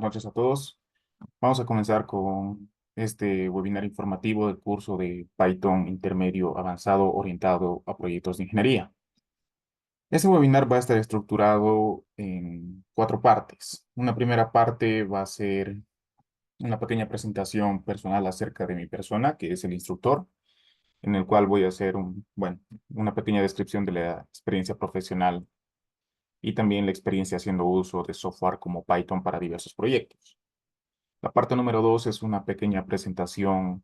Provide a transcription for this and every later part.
buenas noches a todos. Vamos a comenzar con este webinar informativo del curso de Python intermedio avanzado orientado a proyectos de ingeniería. Este webinar va a estar estructurado en 4 partes. Una primera parte va a ser una pequeña presentación personal acerca de mi persona, que es el instructor, en el cual voy a hacer una pequeña descripción de la experiencia profesional y también la experiencia haciendo uso de software como Python para diversos proyectos. La parte número 2 es una pequeña presentación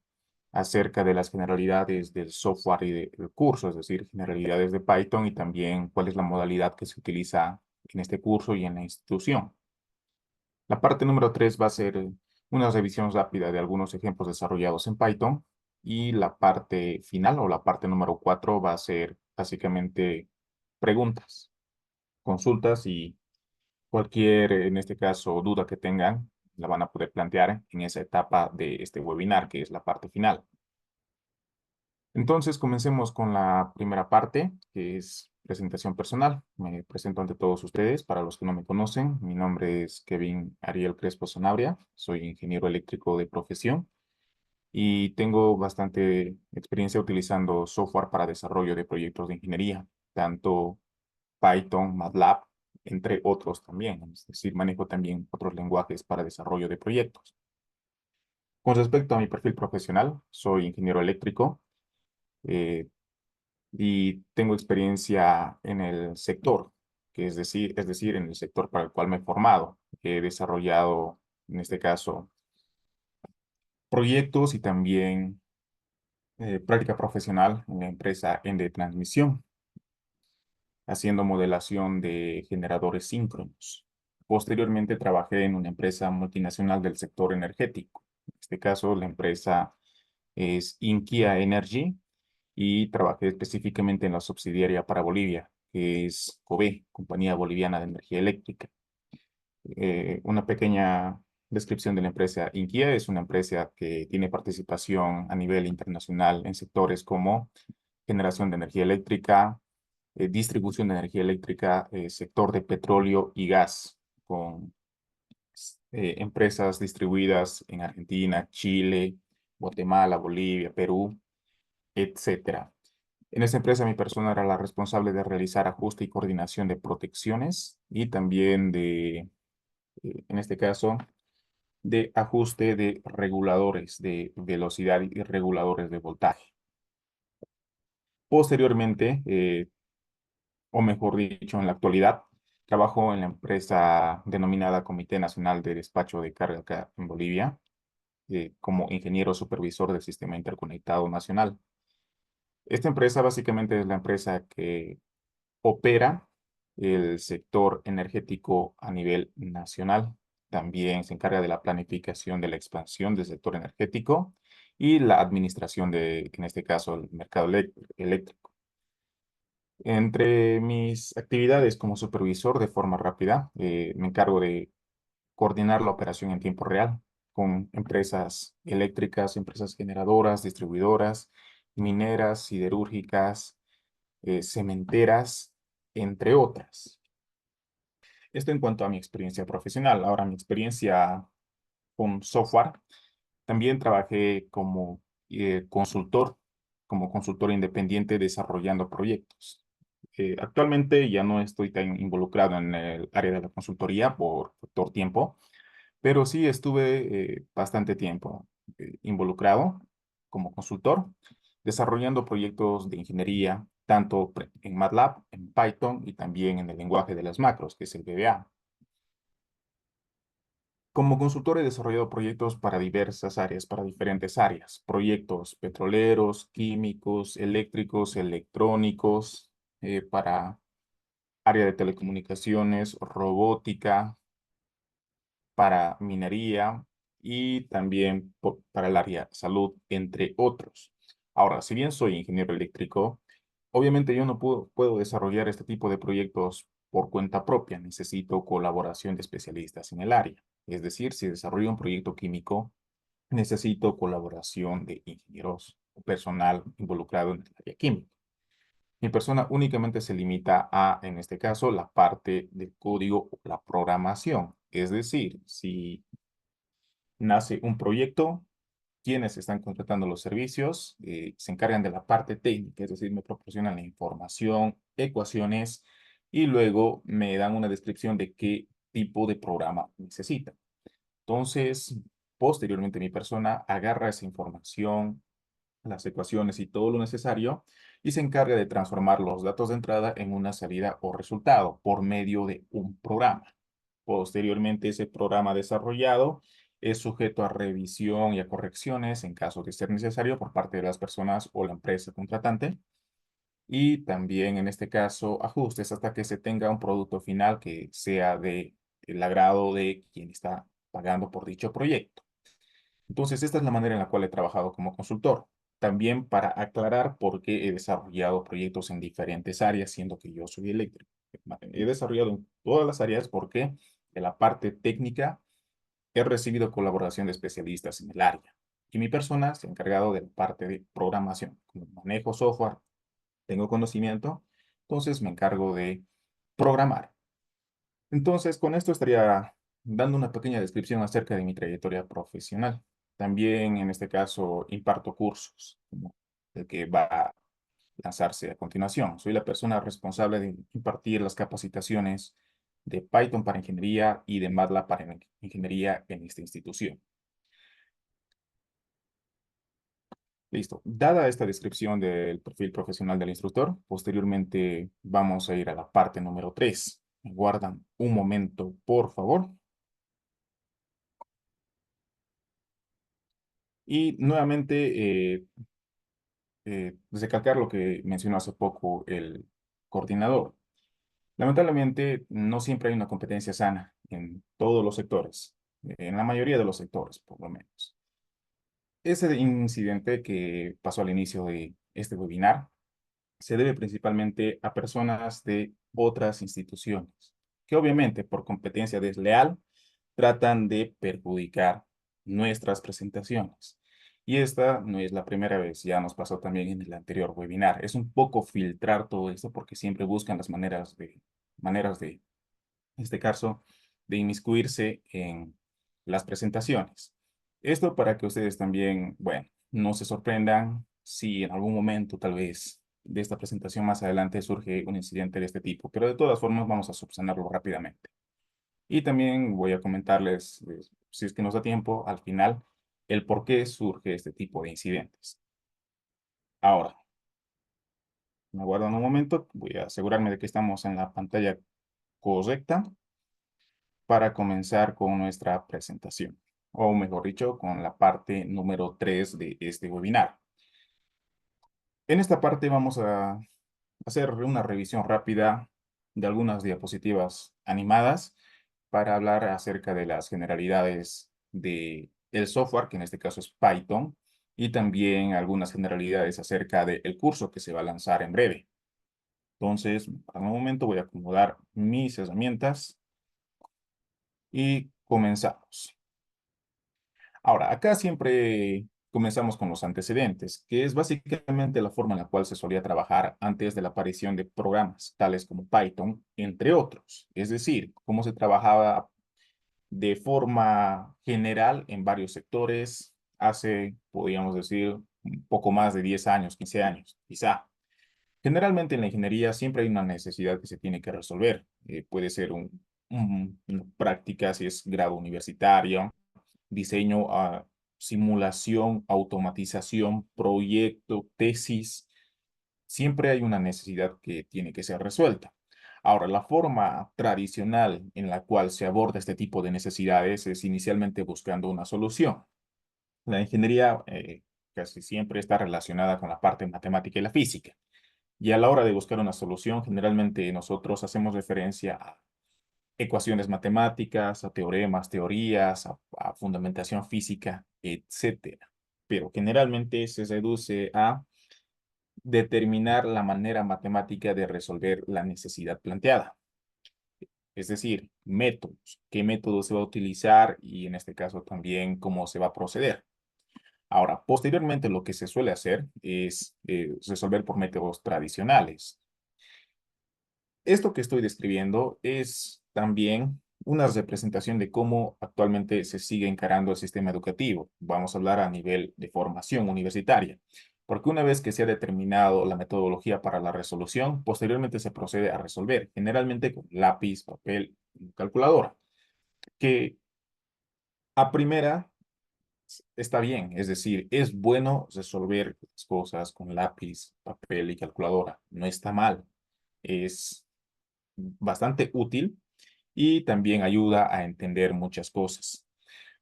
acerca de las generalidades del software y del curso, es decir, generalidades de Python y también cuál es la modalidad que se utiliza en este curso y en la institución. La parte número 3 va a ser una revisión rápida de algunos ejemplos desarrollados en Python y la parte final o la parte número 4 va a ser básicamente preguntas, consultas y cualquier, en este caso, duda que tengan, la van a poder plantear en esa etapa de este webinar, que es la parte final. Entonces, comencemos con la primera parte, que es presentación personal. Me presento ante todos ustedes. Para los que no me conocen, mi nombre es Kevin Ariel Crespo Sanabria. Soy ingeniero eléctrico de profesión y tengo bastante experiencia utilizando software para desarrollo de proyectos de ingeniería, tanto Python, MATLAB, entre otros también. Es decir, manejo también otros lenguajes para desarrollo de proyectos. Con respecto a mi perfil profesional, soy ingeniero eléctrico eh, y tengo experiencia en el sector, que es decir, en el sector para el cual me he formado. He desarrollado, en este caso, proyectos y también práctica profesional en la empresa Ende Transmisión, haciendo modelación de generadores síncronos. Posteriormente trabajé en una empresa multinacional del sector energético. En este caso, la empresa es Inkia Energy y trabajé específicamente en la subsidiaria para Bolivia, que es COBE, Compañía Boliviana de Energía Eléctrica. Una pequeña descripción de la empresa Inkia: es una empresa que tiene participación a nivel internacional en sectores como generación de energía eléctrica, distribución de energía eléctrica, sector de petróleo y gas, con empresas distribuidas en Argentina, Chile, Guatemala, Bolivia, Perú, etcétera. En esta empresa mi persona era la responsable de realizar ajuste y coordinación de protecciones y también en este caso, de ajuste de reguladores de velocidad y reguladores de voltaje. Posteriormente, o mejor dicho, en la actualidad, trabajo en la empresa denominada Comité Nacional de Despacho de Carga acá en Bolivia, como ingeniero supervisor del Sistema Interconectado Nacional. Esta empresa básicamente es la empresa que opera el sector energético a nivel nacional. También se encarga de la planificación de la expansión del sector energético y la administración de, en este caso, el mercado eléctrico. Entre mis actividades como supervisor de forma rápida, me encargo de coordinar la operación en tiempo real con empresas eléctricas, empresas generadoras, distribuidoras, mineras, siderúrgicas, cementeras, entre otras. Esto en cuanto a mi experiencia profesional. Ahora, mi experiencia con software. También trabajé como consultor independiente desarrollando proyectos. Actualmente ya no estoy tan involucrado en el área de la consultoría por factor tiempo, pero sí estuve bastante tiempo involucrado como consultor, desarrollando proyectos de ingeniería, tanto en MATLAB, en Python y también en el lenguaje de las macros, que es el VBA. Como consultor he desarrollado proyectos para diversas áreas, para diferentes áreas, proyectos petroleros, químicos, eléctricos, electrónicos, para área de telecomunicaciones, robótica, para minería y también para el área salud, entre otros. Ahora, si bien soy ingeniero eléctrico, obviamente yo no puedo desarrollar este tipo de proyectos por cuenta propia. Necesito colaboración de especialistas en el área. Es decir, si desarrollo un proyecto químico, necesito colaboración de ingenieros o personal involucrado en el área química. Mi persona únicamente se limita a, en este caso, la parte del código, la programación. Es decir, si nace un proyecto, quienes están contratando los servicios se encargan de la parte técnica, es decir, me proporcionan la información, ecuaciones y luego me dan una descripción de qué tipo de programa necesita. Entonces, posteriormente mi persona agarra esa información, las ecuaciones y todo lo necesario y se encarga de transformar los datos de entrada en una salida o resultado por medio de un programa. Posteriormente, ese programa desarrollado es sujeto a revisión y a correcciones en caso de ser necesario por parte de las personas o la empresa contratante. Y también en este caso ajustes hasta que se tenga un producto final que sea de el agrado de quien está pagando por dicho proyecto. Entonces, esta es la manera en la cual he trabajado como consultor. También para aclarar por qué he desarrollado proyectos en diferentes áreas, siendo que yo soy eléctrico. He desarrollado en todas las áreas porque en la parte técnica he recibido colaboración de especialistas en el área. Y mi persona se ha encargado de la parte de programación. Como manejo software, tengo conocimiento, entonces me encargo de programar. Entonces, con esto estaría dando una pequeña descripción acerca de mi trayectoria profesional. También, en este caso, imparto cursos, como el que va a lanzarse a continuación. Soy la persona responsable de impartir las capacitaciones de Python para ingeniería y de MATLAB para ingeniería en esta institución. Listo. Dada esta descripción del perfil profesional del instructor, posteriormente vamos a ir a la parte número 3. ¿Me guardan un momento, por favor? Y nuevamente, recalcar lo que mencionó hace poco el coordinador. Lamentablemente, no siempre hay una competencia sana en todos los sectores, en la mayoría de los sectores, por lo menos. Ese incidente que pasó al inicio de este webinar se debe principalmente a personas de otras instituciones, que obviamente por competencia desleal tratan de perjudicar nuestras presentaciones. Y esta no es la primera vez, ya nos pasó también en el anterior webinar. Es un poco filtrar todo esto porque siempre buscan las maneras de, en este caso, de inmiscuirse en las presentaciones. Esto para que ustedes también, bueno, no se sorprendan si en algún momento tal vez de esta presentación más adelante surge un incidente de este tipo, pero de todas formas vamos a subsanarlo rápidamente. Y también voy a comentarles, si es que nos da tiempo, al final, el por qué surge este tipo de incidentes. Ahora, me aguardan un momento, voy a asegurarme de que estamos en la pantalla correcta para comenzar con nuestra presentación, o mejor dicho, con la parte número 3 de este webinar. En esta parte vamos a hacer una revisión rápida de algunas diapositivas animadas para hablar acerca de las generalidades de el software, que en este caso es Python, y también algunas generalidades acerca del curso que se va a lanzar en breve. Entonces, para un momento voy a acomodar mis herramientas y comenzamos. Ahora, acá siempre comenzamos con los antecedentes, que es básicamente la forma en la cual se solía trabajar antes de la aparición de programas tales como Python, entre otros. Es decir, cómo se trabajaba de forma general en varios sectores hace, podríamos decir, un poco más de 10 años, 15 años, quizá. Generalmente en la ingeniería siempre hay una necesidad que se tiene que resolver. Puede ser una práctica si es grado universitario, diseño, simulación, automatización, proyecto, tesis. Siempre hay una necesidad que tiene que ser resuelta. Ahora, la forma tradicional en la cual se aborda este tipo de necesidades es inicialmente buscando una solución. La ingeniería casi siempre está relacionada con la parte matemática y la física. Y a la hora de buscar una solución, generalmente nosotros hacemos referencia a ecuaciones matemáticas, a teoremas, teorías, a fundamentación física, etcétera. Pero generalmente se reduce a determinar la manera matemática de resolver la necesidad planteada. Es decir, métodos, qué método se va a utilizar y en este caso también cómo se va a proceder. Ahora, posteriormente lo que se suele hacer es resolver por métodos tradicionales. Esto que estoy describiendo es también una representación de cómo actualmente se sigue encarando el sistema educativo. Vamos a hablar a nivel de formación universitaria, porque una vez que se ha determinado la metodología para la resolución, posteriormente se procede a resolver, generalmente con lápiz, papel y calculadora, que a primera está bien, es decir, es bueno resolver las cosas con lápiz, papel y calculadora, no está mal, es bastante útil y también ayuda a entender muchas cosas.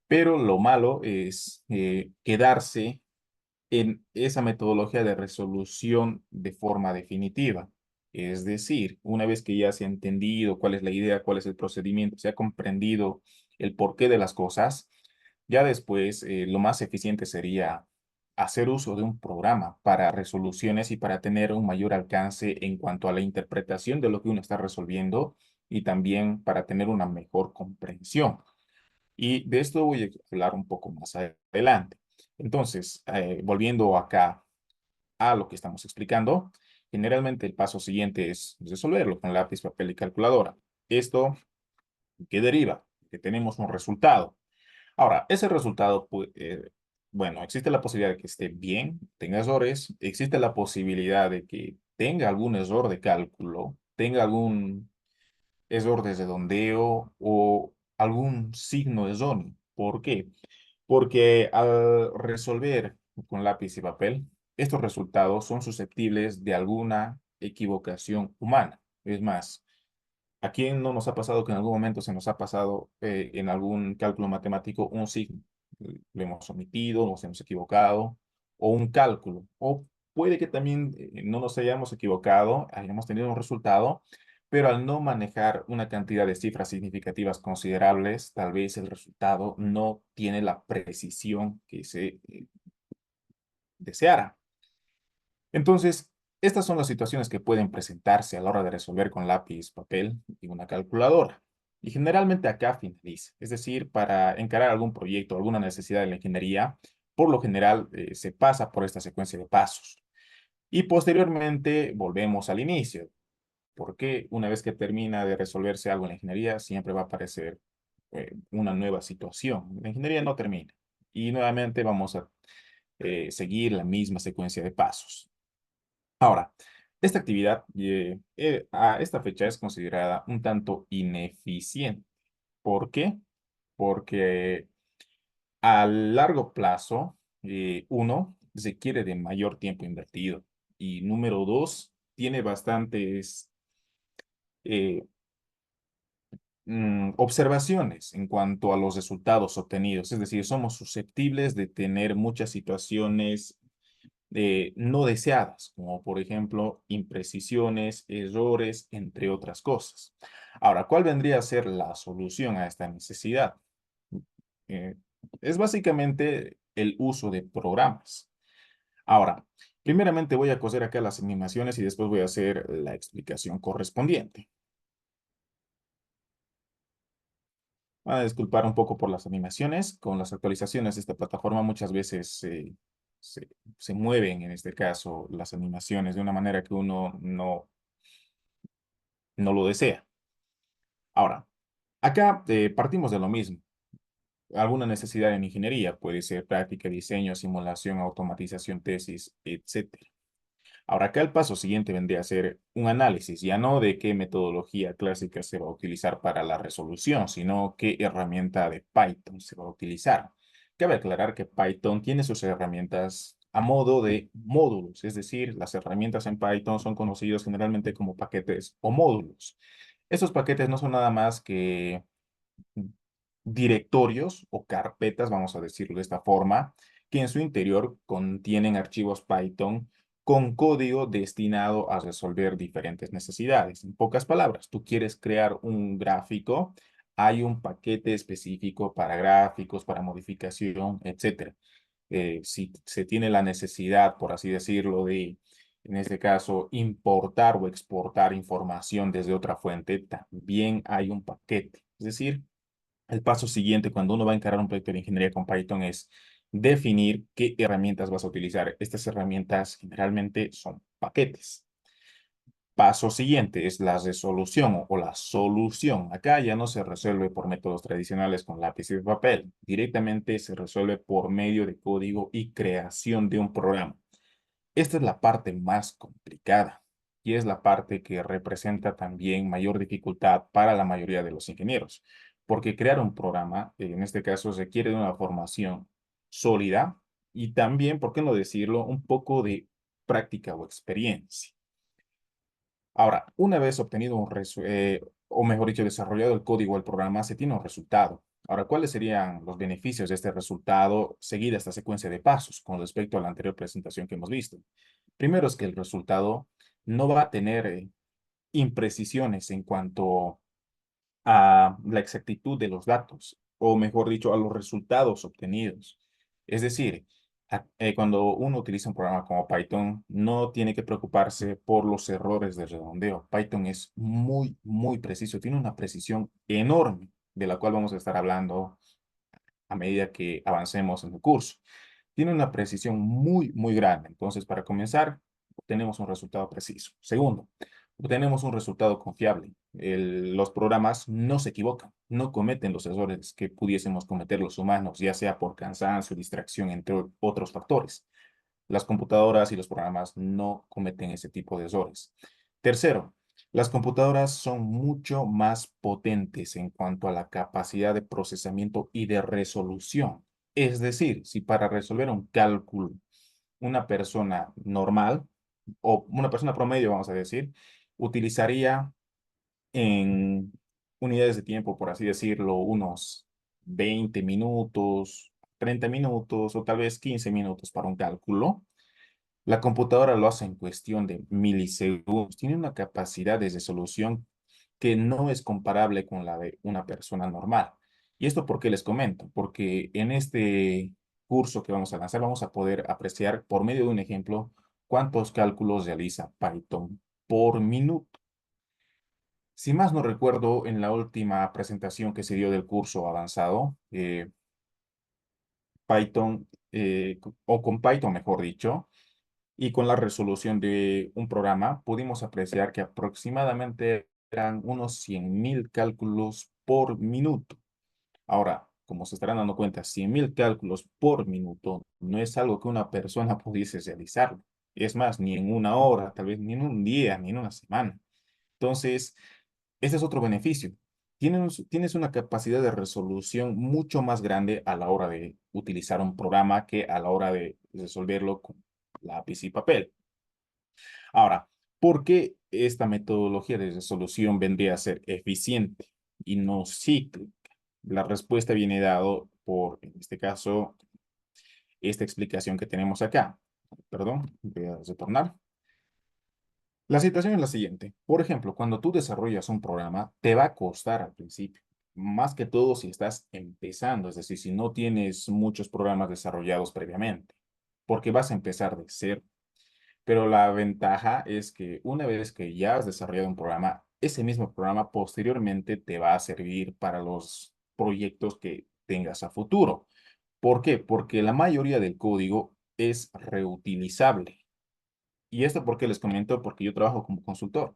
Pero lo malo es quedarse en esa metodología de resolución de forma definitiva. Es decir, una vez que ya se ha entendido cuál es la idea, cuál es el procedimiento, se ha comprendido el porqué de las cosas, ya después lo más eficiente sería hacer uso de un programa para resoluciones y para tener un mayor alcance en cuanto a la interpretación de lo que uno está resolviendo y también para tener una mejor comprensión. Y de esto voy a hablar un poco más adelante. Entonces, volviendo acá a lo que estamos explicando, generalmente el paso siguiente es resolverlo con lápiz, papel y calculadora. Esto, ¿qué deriva? Que tenemos un resultado. Ahora, ese resultado, bueno, existe la posibilidad de que esté bien, tenga errores, existe la posibilidad de que tenga algún error de cálculo, tenga algún error de redondeo o algún signo erróneo. ¿Por qué? Porque al resolver con lápiz y papel, estos resultados son susceptibles de alguna equivocación humana. Es más, ¿a quién no nos ha pasado que en algún momento se nos ha pasado en algún cálculo matemático un signo? Lo hemos omitido, nos hemos equivocado, o un cálculo. O puede que también no nos hayamos equivocado, hayamos tenido un resultado, pero al no manejar una cantidad de cifras significativas considerables, tal vez el resultado no tiene la precisión que se deseara. Entonces, estas son las situaciones que pueden presentarse a la hora de resolver con lápiz, papel y una calculadora. Y generalmente acá finaliza, es decir, para encarar algún proyecto, alguna necesidad de la ingeniería, por lo general se pasa por esta secuencia de pasos. Y posteriormente volvemos al inicio, porque una vez que termina de resolverse algo en la ingeniería, siempre va a aparecer una nueva situación. La ingeniería no termina. Y nuevamente vamos a seguir la misma secuencia de pasos. Ahora, esta actividad a esta fecha es considerada un tanto ineficiente. ¿Por qué? Porque a largo plazo, uno, requiere de mayor tiempo invertido y número dos, tiene bastantes eh, observaciones en cuanto a los resultados obtenidos. Es decir, somos susceptibles de tener muchas situaciones no deseadas, como por ejemplo imprecisiones, errores, entre otras cosas. Ahora, ¿cuál vendría a ser la solución a esta necesidad? Eh, es básicamente el uso de programas. Ahora, primeramente voy a coser acá las animaciones y después voy a hacer la explicación correspondiente. Van a disculpar un poco por las animaciones. Con las actualizaciones de esta plataforma muchas veces se mueven, en este caso, las animaciones de una manera que uno no lo desea. Ahora, acá partimos de lo mismo. Alguna necesidad en ingeniería puede ser práctica, diseño, simulación, automatización, tesis, etcétera. Ahora, acá el paso siguiente vendría a ser un análisis, ya no de qué metodología clásica se va a utilizar para la resolución, sino qué herramienta de Python se va a utilizar. Cabe aclarar que Python tiene sus herramientas a modo de módulos, es decir, las herramientas en Python son conocidos generalmente como paquetes o módulos. Estos paquetes no son nada más que directorios o carpetas, vamos a decirlo de esta forma, que en su interior contienen archivos Python con código destinado a resolver diferentes necesidades. En pocas palabras, tú quieres crear un gráfico, hay un paquete específico para gráficos, para modificación, etcétera. Si se tiene la necesidad, por así decirlo, de, en este caso, importar o exportar información desde otra fuente, también hay un paquete. Es decir, el paso siguiente cuando uno va a encarar un proyecto de ingeniería con Python es definir qué herramientas vas a utilizar. Estas herramientas generalmente son paquetes. Paso siguiente es la resolución o la solución. Acá ya no se resuelve por métodos tradicionales con lápiz y papel. Directamente se resuelve por medio de código y creación de un programa. Esta es la parte más complicada y es la parte que representa también mayor dificultad para la mayoría de los ingenieros, porque crear un programa, en este caso, requiere de una formación sólida y también, ¿por qué no decirlo?, un poco de práctica o experiencia. Ahora, una vez obtenido o mejor dicho, desarrollado el código del programa, se tiene un resultado. Ahora, ¿cuáles serían los beneficios de este resultado seguida esta secuencia de pasos con respecto a la anterior presentación que hemos visto? Primero es que el resultado no va a tener imprecisiones en cuanto a la exactitud de los datos, o mejor dicho, a los resultados obtenidos. Es decir, cuando uno utiliza un programa como Python, no tiene que preocuparse por los errores de redondeo. Python es muy, muy preciso, tiene una precisión enorme, de la cual vamos a estar hablando a medida que avancemos en el curso. Tiene una precisión muy, muy grande. Entonces, para comenzar, obtenemos un resultado preciso. Segundo, obtenemos un resultado confiable. Los programas no se equivocan, no cometen los errores que pudiésemos cometer los humanos, ya sea por cansancio, distracción, entre otros factores. Las computadoras y los programas no cometen ese tipo de errores. Tercero, las computadoras son mucho más potentes en cuanto a la capacidad de procesamiento y de resolución. Es decir, si para resolver un cálculo una persona normal o una persona promedio, vamos a decir, utilizaría en unidades de tiempo, por así decirlo, unos 20 minutos, 30 minutos o tal vez 15 minutos para un cálculo. La computadora lo hace en cuestión de milisegundos. Tiene una capacidad de resolución que no es comparable con la de una persona normal. ¿Y esto por qué les comento? Porque en este curso que vamos a lanzar vamos a poder apreciar por medio de un ejemplo cuántos cálculos realiza Python por minuto. Si más no recuerdo, en la última presentación que se dio del curso avanzado, Python, o con Python mejor dicho, y con la resolución de un programa, pudimos apreciar que aproximadamente eran unos 100.000 cálculos por minuto. Ahora, como se estarán dando cuenta, 100.000 cálculos por minuto no es algo que una persona pudiese realizar. Es más, ni en una hora, tal vez ni en un día, ni en una semana. Entonces, este es otro beneficio. Tienes una capacidad de resolución mucho más grande a la hora de utilizar un programa que a la hora de resolverlo con lápiz y papel. Ahora, ¿por qué esta metodología de resolución vendría a ser eficiente y no cíclica? La respuesta viene dado por, en este caso, esta explicación que tenemos acá. Perdón, voy a retornar. La situación es la siguiente. Por ejemplo, cuando tú desarrollas un programa, te va a costar al principio. Más que todo si estás empezando, es decir, si no tienes muchos programas desarrollados previamente, porque vas a empezar de cero. Pero la ventaja es que una vez que ya has desarrollado un programa, ese mismo programa posteriormente te va a servir para los proyectos que tengas a futuro. ¿Por qué? Porque la mayoría del código es reutilizable. ¿Y esto por qué les comento? Porque yo trabajo como consultor,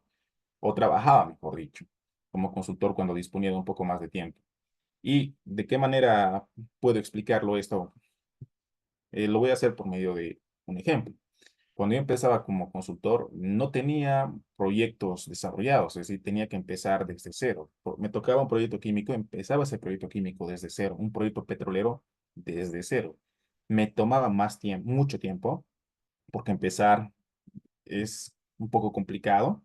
o trabajaba, mejor dicho, como consultor cuando disponía de un poco más de tiempo. ¿Y de qué manera puedo explicarlo esto? Lo voy a hacer por medio de un ejemplo. Cuando yo empezaba como consultor, no tenía proyectos desarrollados, es decir, tenía que empezar desde cero. Me tocaba un proyecto químico, empezaba ese proyecto químico desde cero, un proyecto petrolero desde cero. Me tomaba más tiempo, mucho tiempo, porque empezar es un poco complicado,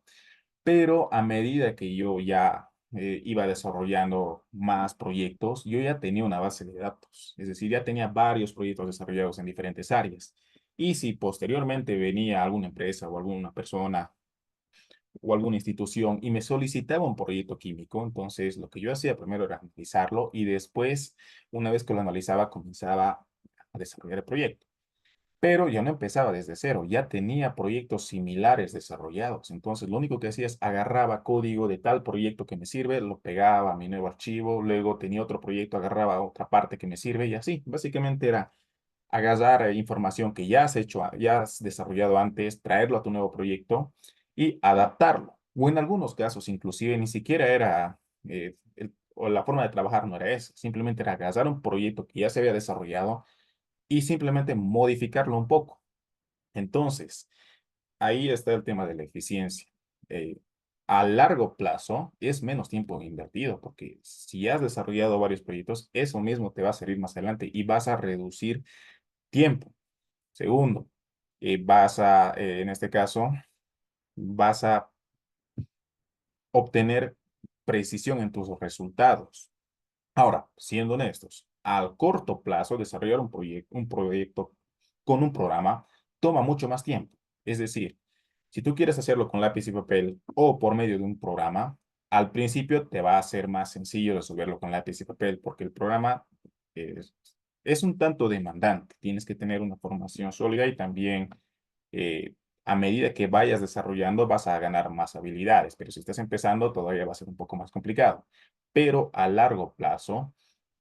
pero a medida que yo ya iba desarrollando más proyectos, yo ya tenía una base de datos, es decir, ya tenía varios proyectos desarrollados en diferentes áreas. Y si posteriormente venía alguna empresa o alguna persona o alguna institución y me solicitaba un proyecto químico, entonces lo que yo hacía primero era analizarlo y después, una vez que lo analizaba, comenzaba a desarrollar el proyecto. Pero yo no empezaba desde cero, ya tenía proyectos similares desarrollados. Entonces, lo único que hacía es agarraba código de tal proyecto que me sirve, lo pegaba a mi nuevo archivo, luego tenía otro proyecto, agarraba otra parte que me sirve y así. Básicamente era agarrar información que ya has hecho, ya has desarrollado antes, traerlo a tu nuevo proyecto y adaptarlo. O en algunos casos, inclusive, ni siquiera era, o la forma de trabajar no era esa, simplemente era agarrar un proyecto que ya se había desarrollado y simplemente modificarlo un poco. Entonces, ahí está el tema de la eficiencia. Eh, a largo plazo es menos tiempo invertido, porque si has desarrollado varios proyectos, eso mismo te va a servir más adelante y vas a reducir tiempo. Segundo, en este caso, vas a obtener precisión en tus resultados. Ahora, siendo honestos, al corto plazo, desarrollar un proyecto con un programa toma mucho más tiempo. Es decir, si tú quieres hacerlo con lápiz y papel o por medio de un programa, al principio te va a ser más sencillo resolverlo con lápiz y papel porque el programa es, es un tanto demandante. Tienes que tener una formación sólida y también eh, a medida que vayas desarrollando vas a ganar más habilidades, pero si estás empezando todavía va a ser un poco más complicado. Pero a largo plazo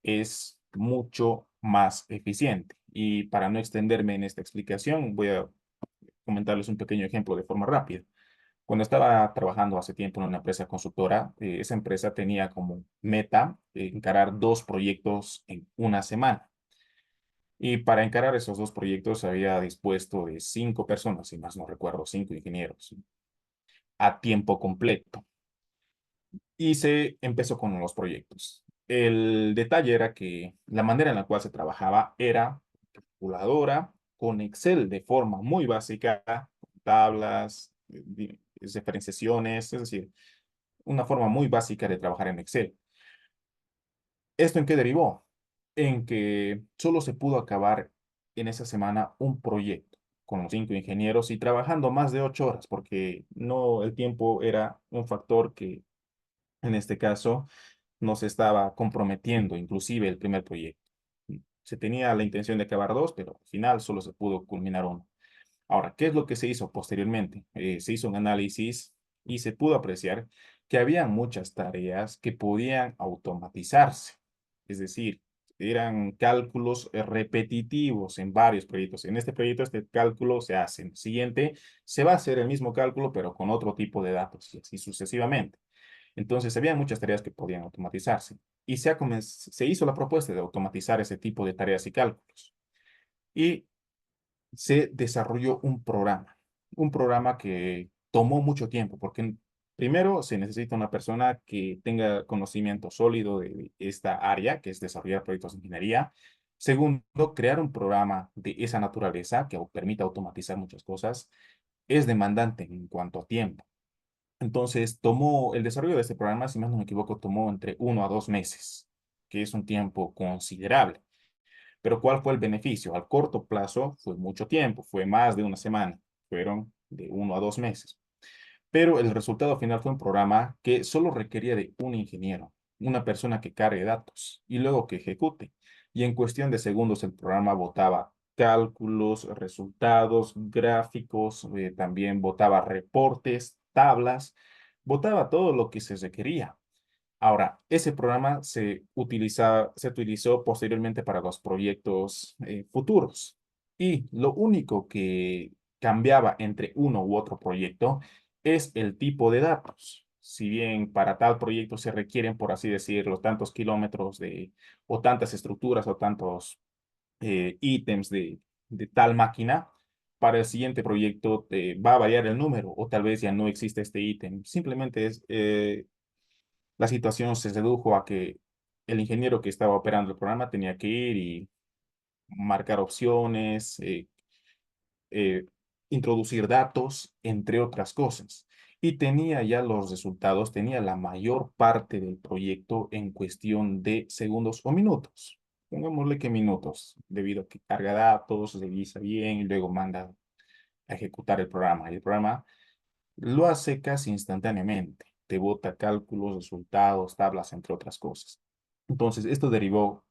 es mucho más eficiente. Y para no extenderme en esta explicación, voy a comentarles un pequeño ejemplo de forma rápida. Cuando estaba trabajando hace tiempo en una empresa consultora, esa empresa tenía como meta encarar 2 proyectos en una semana. Y para encarar esos 2 proyectos había dispuesto de 5 personas, si más no recuerdo, 5 ingenieros, a tiempo completo. Y se empezó con los proyectos. El detalle era que la manera en la cual se trabajaba era calculadora con Excel de forma muy básica, tablas, diferenciaciones, es decir, una forma muy básica de trabajar en Excel. ¿Esto en qué derivó? En que solo se pudo acabar en esa semana un proyecto con los 5 ingenieros y trabajando más de 8 horas, porque no, el tiempo era un factor que en este caso nos estaba comprometiendo, inclusive el primer proyecto. Se tenía la intención de acabar 2, pero al final solo se pudo culminar uno. Ahora, ¿qué es lo que se hizo posteriormente? Se hizo un análisis y se pudo apreciar que había muchas tareas que podían automatizarse. Es decir, eran cálculos repetitivos en varios proyectos. En este proyecto, este cálculo se hace. En el siguiente, se va a hacer el mismo cálculo, pero con otro tipo de datos y así sucesivamente. Entonces, había muchas tareas que podían automatizarse. Y se hizo la propuesta de automatizar ese tipo de tareas y cálculos. Y se desarrolló un programa que tomó mucho tiempo, porque primero se necesita una persona que tenga conocimiento sólido de esta área, que es desarrollar proyectos de ingeniería. Segundo, crear un programa de esa naturaleza que permita automatizar muchas cosas es demandante en cuanto a tiempo. Entonces, tomó el desarrollo de este programa, si más no me equivoco, tomó entre 1 a 2 meses, que es un tiempo considerable. Pero ¿cuál fue el beneficio? Al corto plazo fue mucho tiempo, fue más de una semana, fueron de 1 a 2 meses. Pero el resultado final fue un programa que solo requería de un ingeniero, una persona que cargue datos y luego que ejecute. Y en cuestión de segundos el programa botaba cálculos, resultados, gráficos, también botaba reportes, tablas, botaba todo lo que se requería. Ahora, ese programa se utilizó posteriormente para los proyectos futuros. Y lo único que cambiaba entre uno u otro proyecto es el tipo de datos. Si bien para tal proyecto se requieren, por así decirlo, tantos kilómetros o tantas estructuras o tantos ítems de tal máquina, para el siguiente proyecto va a variar el número o tal vez ya no existe este ítem. Simplemente la situación se redujo a que el ingeniero que estaba operando el programa tenía que ir y marcar opciones, eh, introducir datos, entre otras cosas. Y tenía ya los resultados, tenía la mayor parte del proyecto en cuestión de segundos o minutos. Pongámosle que minutos, debido a que carga datos, revisa bien y luego manda a ejecutar el programa. Y el programa lo hace casi instantáneamente. Te bota cálculos, resultados, tablas, entre otras cosas. Entonces, esto derivó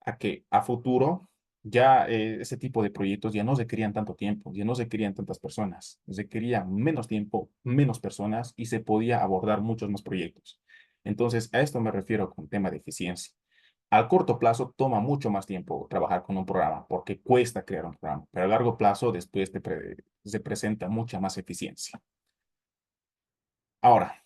a que a futuro ya ese tipo de proyectos ya no requerían tanto tiempo, ya no requerían tantas personas, requerían menos tiempo, menos personas y se podía abordar muchos más proyectos. Entonces, a esto me refiero con tema de eficiencia. Al corto plazo toma mucho más tiempo trabajar con un programa porque cuesta crear un programa, pero a largo plazo después se presenta mucha más eficiencia. Ahora,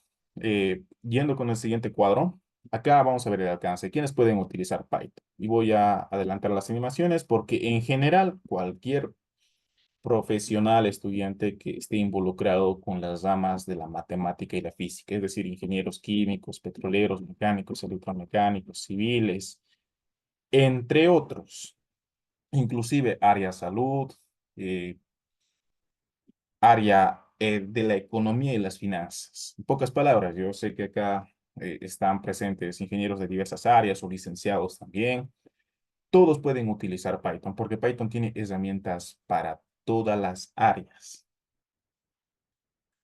yendo con el siguiente cuadro, acá vamos a ver el alcance. ¿Quiénes pueden utilizar Python? Y voy a adelantar las animaciones porque en general cualquier profesional, estudiante que esté involucrado con las ramas de la matemática y la física, es decir, ingenieros químicos, petroleros, mecánicos, electromecánicos, civiles, entre otros, inclusive área salud, eh, área de la economía y las finanzas. En pocas palabras, yo sé que acá están presentes ingenieros de diversas áreas o licenciados también. Todos pueden utilizar Python porque Python tiene herramientas para todas las áreas.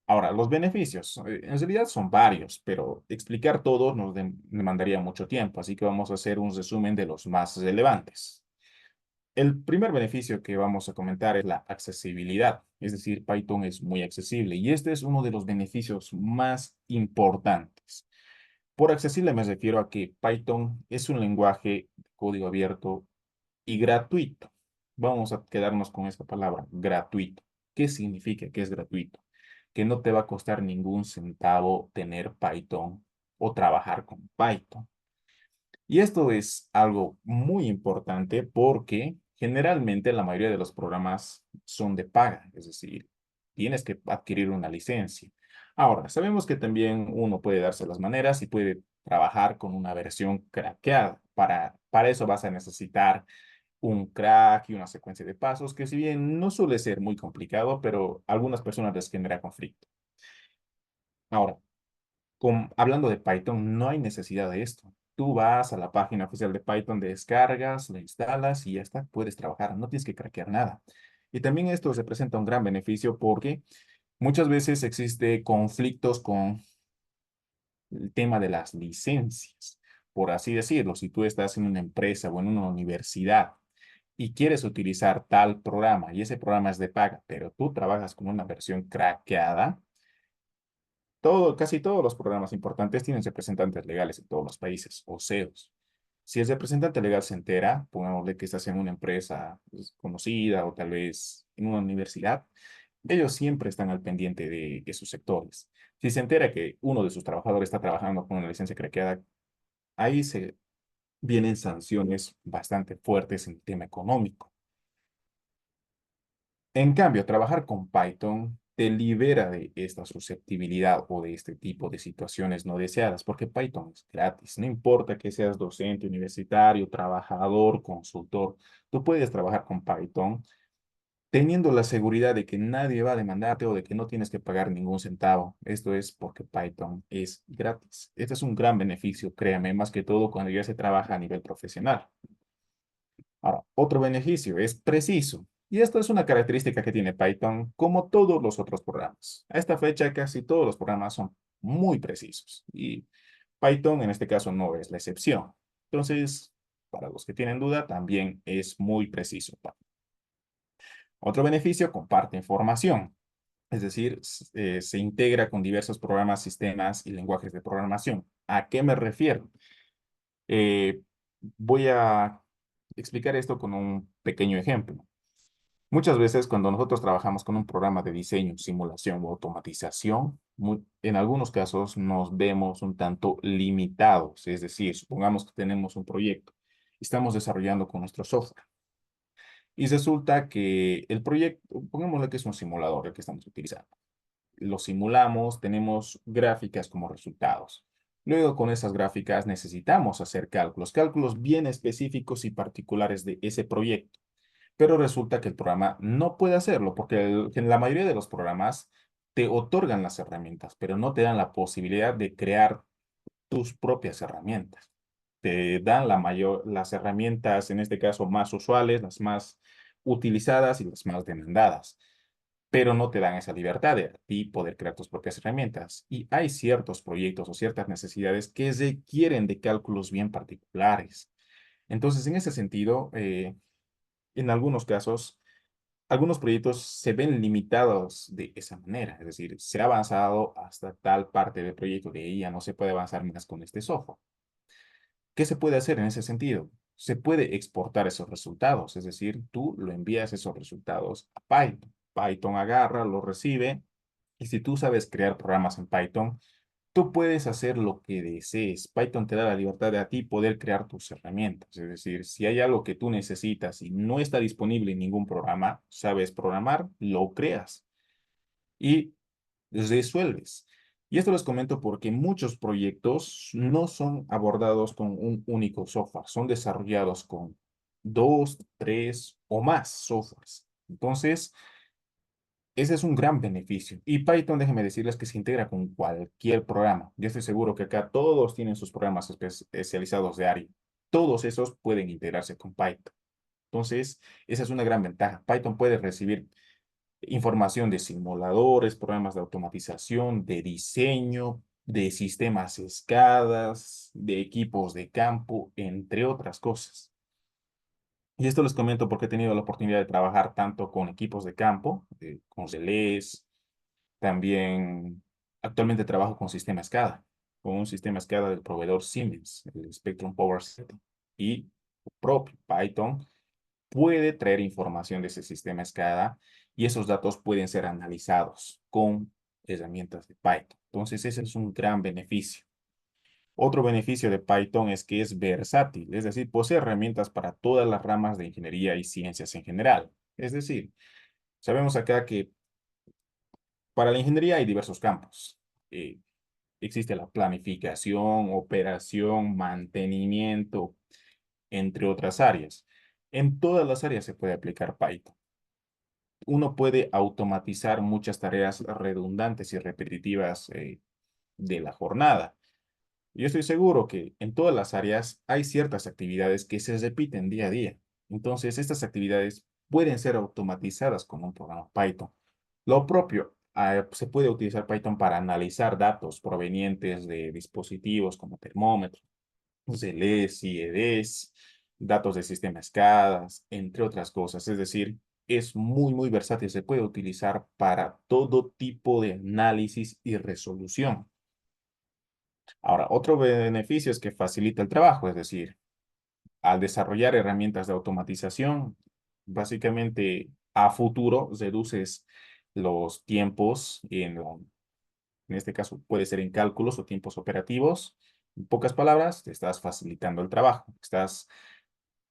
Ahora, los beneficios, en realidad son varios, pero explicar todos nos demandaría mucho tiempo, así que vamos a hacer un resumen de los más relevantes. El primer beneficio que vamos a comentar es la accesibilidad, es decir, Python es muy accesible y este es uno de los beneficios más importantes. Por accesible me refiero a que Python es un lenguaje de código abierto y gratuito. Vamos a quedarnos con esta palabra, gratuito. ¿Qué significa que es gratuito? Que no te va a costar ningún centavo tener Python o trabajar con Python. Y esto es algo muy importante porque generalmente la mayoría de los programas son de paga, es decir, tienes que adquirir una licencia. Ahora, sabemos que también uno puede darse las maneras y puede trabajar con una versión craqueada. Para eso vas a necesitar un crack y una secuencia de pasos que si bien no suele ser muy complicado, pero a algunas personas les genera conflicto. Ahora, hablando de Python, no hay necesidad de esto. Tú vas a la página oficial de Python, descargas, lo instalas y ya está, puedes trabajar, no tienes que craquear nada. Y también esto representa un gran beneficio porque muchas veces existe conflictos con el tema de las licencias. Por así decirlo, si tú estás en una empresa o en una universidad y quieres utilizar tal programa y ese programa es de paga, pero tú trabajas con una versión craqueada, casi todos los programas importantes tienen representantes legales en todos los países, o CEOs. Si el representante legal se entera, pongámosle que estás en una empresa pues, conocida o tal vez en una universidad, ellos siempre están al pendiente de sus sectores. Si se entera que uno de sus trabajadores está trabajando con una licencia craqueada, ahí se vienen sanciones bastante fuertes en el tema económico. En cambio, trabajar con Python te libera de esta susceptibilidad o de este tipo de situaciones no deseadas, porque Python es gratis. No importa que seas docente, universitario, trabajador, consultor, tú puedes trabajar con Python teniendo la seguridad de que nadie va a demandarte o de que no tienes que pagar ningún centavo. Esto es porque Python es gratis. Este es un gran beneficio, créame, más que todo cuando ya se trabaja a nivel profesional. Ahora, otro beneficio es preciso. Y esto es una característica que tiene Python como todos los otros programas. A esta fecha casi todos los programas son muy precisos y Python en este caso no es la excepción. Entonces, para los que tienen duda, también es muy preciso. Otro beneficio, comparte información. Es decir, se integra con diversos programas, sistemas y lenguajes de programación. ¿A qué me refiero? Eh, Voy a explicar esto con un pequeño ejemplo. Muchas veces cuando nosotros trabajamos con un programa de diseño, simulación o automatización, en algunos casos nos vemos un tanto limitados. Es decir, supongamos que tenemos un proyecto y estamos desarrollando con nuestro software. Y resulta que el proyecto, pongámosle que es un simulador el que estamos utilizando. Lo simulamos, tenemos gráficas como resultados. Luego con esas gráficas necesitamos hacer cálculos, cálculos bien específicos y particulares de ese proyecto. Pero resulta que el programa no puede hacerlo porque en la mayoría de los programas te otorgan las herramientas, pero no te dan la posibilidad de crear tus propias herramientas. Te dan las herramientas, en este caso, más usuales, las más utilizadas y las más demandadas, pero no te dan esa libertad de a ti poder crear tus propias herramientas. Y hay ciertos proyectos o ciertas necesidades que requieren de cálculos bien particulares. Entonces, en ese sentido, en algunos casos, algunos proyectos se ven limitados de esa manera, es decir, se ha avanzado hasta tal parte del proyecto, de ahí ya no se puede avanzar más con este software. ¿Qué se puede hacer en ese sentido? Se puede exportar esos resultados, es decir, tú lo envías esos resultados a Python. Python agarra, lo recibe, y si tú sabes crear programas en Python, tú puedes hacer lo que desees. Python te da la libertad de a ti poder crear tus herramientas. Es decir, si hay algo que tú necesitas y no está disponible en ningún programa, sabes programar, lo creas y resuelves. Y esto les comento porque muchos proyectos no son abordados con un único software, son desarrollados con dos, tres o más softwares. Entonces, ese es un gran beneficio. Y Python, déjenme decirles que se integra con cualquier programa. Yo estoy seguro que acá todos tienen sus programas especializados de área. Todos esos pueden integrarse con Python. Entonces, esa es una gran ventaja. Python puede recibir información de simuladores, programas de automatización, de diseño, de sistemas escadas, de equipos de campo, entre otras cosas. Y esto les comento porque he tenido la oportunidad de trabajar tanto con equipos de campo, con relés, también actualmente trabajo con sistema SCADA, con un sistema SCADA del proveedor Siemens, el Spectrum Power System. Y propio Python puede traer información de ese sistema SCADA y esos datos pueden ser analizados con herramientas de Python. Entonces, ese es un gran beneficio. Otro beneficio de Python es que es versátil, es decir, posee herramientas para todas las ramas de ingeniería y ciencias en general. Es decir, sabemos acá que para la ingeniería hay diversos campos. Eh, Existe la planificación, operación, mantenimiento, entre otras áreas. En todas las áreas se puede aplicar Python. Uno puede automatizar muchas tareas redundantes y repetitivas de la jornada. Yo estoy seguro que en todas las áreas hay ciertas actividades que se repiten día a día. Entonces, estas actividades pueden ser automatizadas con un programa Python. Lo propio, se puede utilizar Python para analizar datos provenientes de dispositivos como termómetros, CLEs, IEDs, datos de sistemas SCADAs, entre otras cosas. Es decir, es muy versátil. Se puede utilizar para todo tipo de análisis y resolución. Ahora, otro beneficio es que facilita el trabajo, es decir, al desarrollar herramientas de automatización, básicamente a futuro reduces los tiempos en este caso puede ser en cálculos o tiempos operativos. En pocas palabras, te estás facilitando el trabajo, estás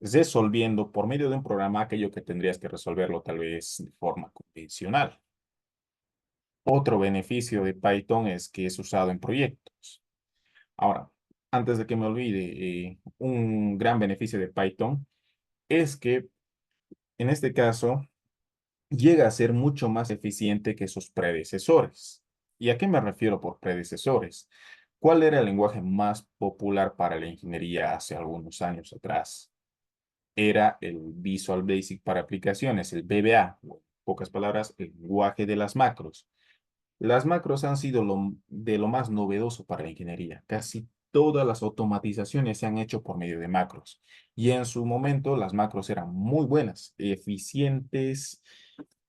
resolviendo por medio de un programa aquello que tendrías que resolverlo tal vez de forma convencional. Otro beneficio de Python es que es usado en proyectos. Ahora, antes de que me olvide, un gran beneficio de Python es que en este caso llega a ser mucho más eficiente que sus predecesores. ¿Y a qué me refiero por predecesores? ¿Cuál era el lenguaje más popular para la ingeniería hace algunos años atrás? Era el Visual Basic para aplicaciones, el VBA, o en pocas palabras, el lenguaje de las macros. Las macros han sido de lo más novedoso para la ingeniería. Casi todas las automatizaciones se han hecho por medio de macros. Y en su momento las macros eran muy buenas, eficientes,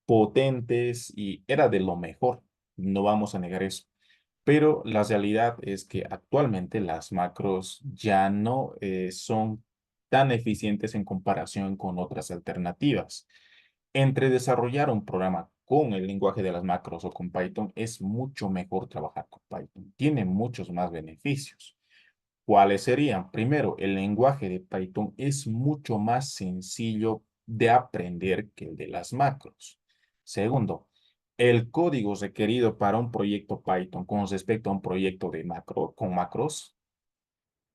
potentes y era de lo mejor. No vamos a negar eso. Pero la realidad es que actualmente las macros ya no son tan eficientes en comparación con otras alternativas. Entre desarrollar un programa con el lenguaje de las macros o con Python, es mucho mejor trabajar con Python. Tiene muchos más beneficios. ¿Cuáles serían? Primero, el lenguaje de Python es mucho más sencillo de aprender que el de las macros. Segundo, el código requerido para un proyecto Python con respecto a un proyecto de con macros,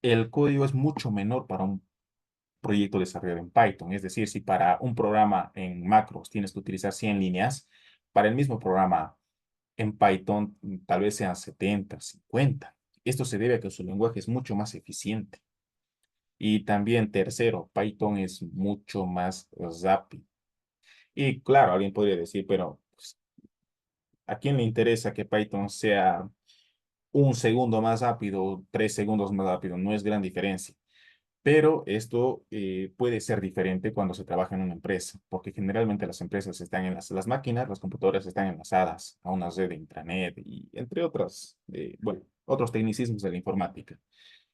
el código es mucho menor para un proyecto desarrollado en Python. Es decir, si para un programa en macros tienes que utilizar 100 líneas, para el mismo programa en Python tal vez sean 70, 50. Esto se debe a que su lenguaje es mucho más eficiente. Y también tercero, Python es mucho más rápido. Y claro, alguien podría decir, pero pues, ¿a quién le interesa que Python sea un segundo más rápido, 3 segundos más rápido? No es gran diferencia. Pero esto puede ser diferente cuando se trabaja en una empresa, porque generalmente las empresas están en las máquinas, las computadoras están enlazadas a una red de intranet y entre otras, bueno, otros tecnicismos de la informática.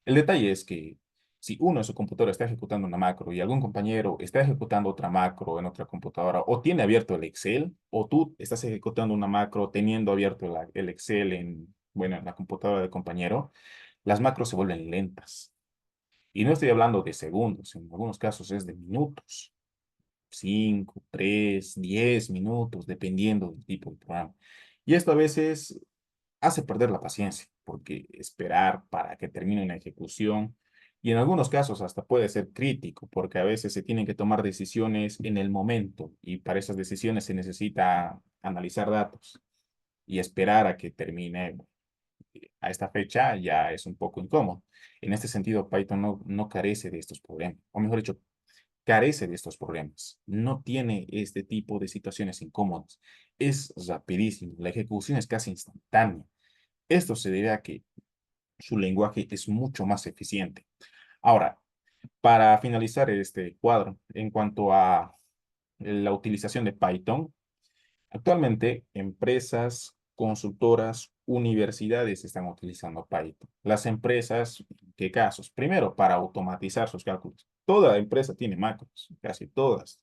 El detalle es que Si uno en su computadora está ejecutando una macro y algún compañero está ejecutando otra macro en otra computadora o tiene abierto el Excel o tú estás ejecutando una macro teniendo abierto el Excel en, bueno, en la computadora del compañero, las macros se vuelven lentas. Y no estoy hablando de segundos, en algunos casos es de minutos, 5, 3, 10 minutos, dependiendo del tipo de programa. Y esto a veces hace perder la paciencia, porque esperar para que termine una ejecución, y en algunos casos hasta puede ser crítico, porque a veces se tienen que tomar decisiones en el momento, y para esas decisiones se necesita analizar datos y esperar a que termine a esta fecha ya es un poco incómodo. En este sentido, Python no carece de estos problemas, o mejor dicho, carece de estos problemas. No tiene este tipo de situaciones incómodas. Es rapidísimo, la ejecución es casi instantánea. Esto se debe a que su lenguaje es mucho más eficiente. Ahora, para finalizar este cuadro, en cuanto a la utilización de Python, actualmente empresas, consultoras, universidades están utilizando Python. Las empresas, ¿qué casos? Primero, para automatizar sus cálculos. Toda empresa tiene macros, casi todas.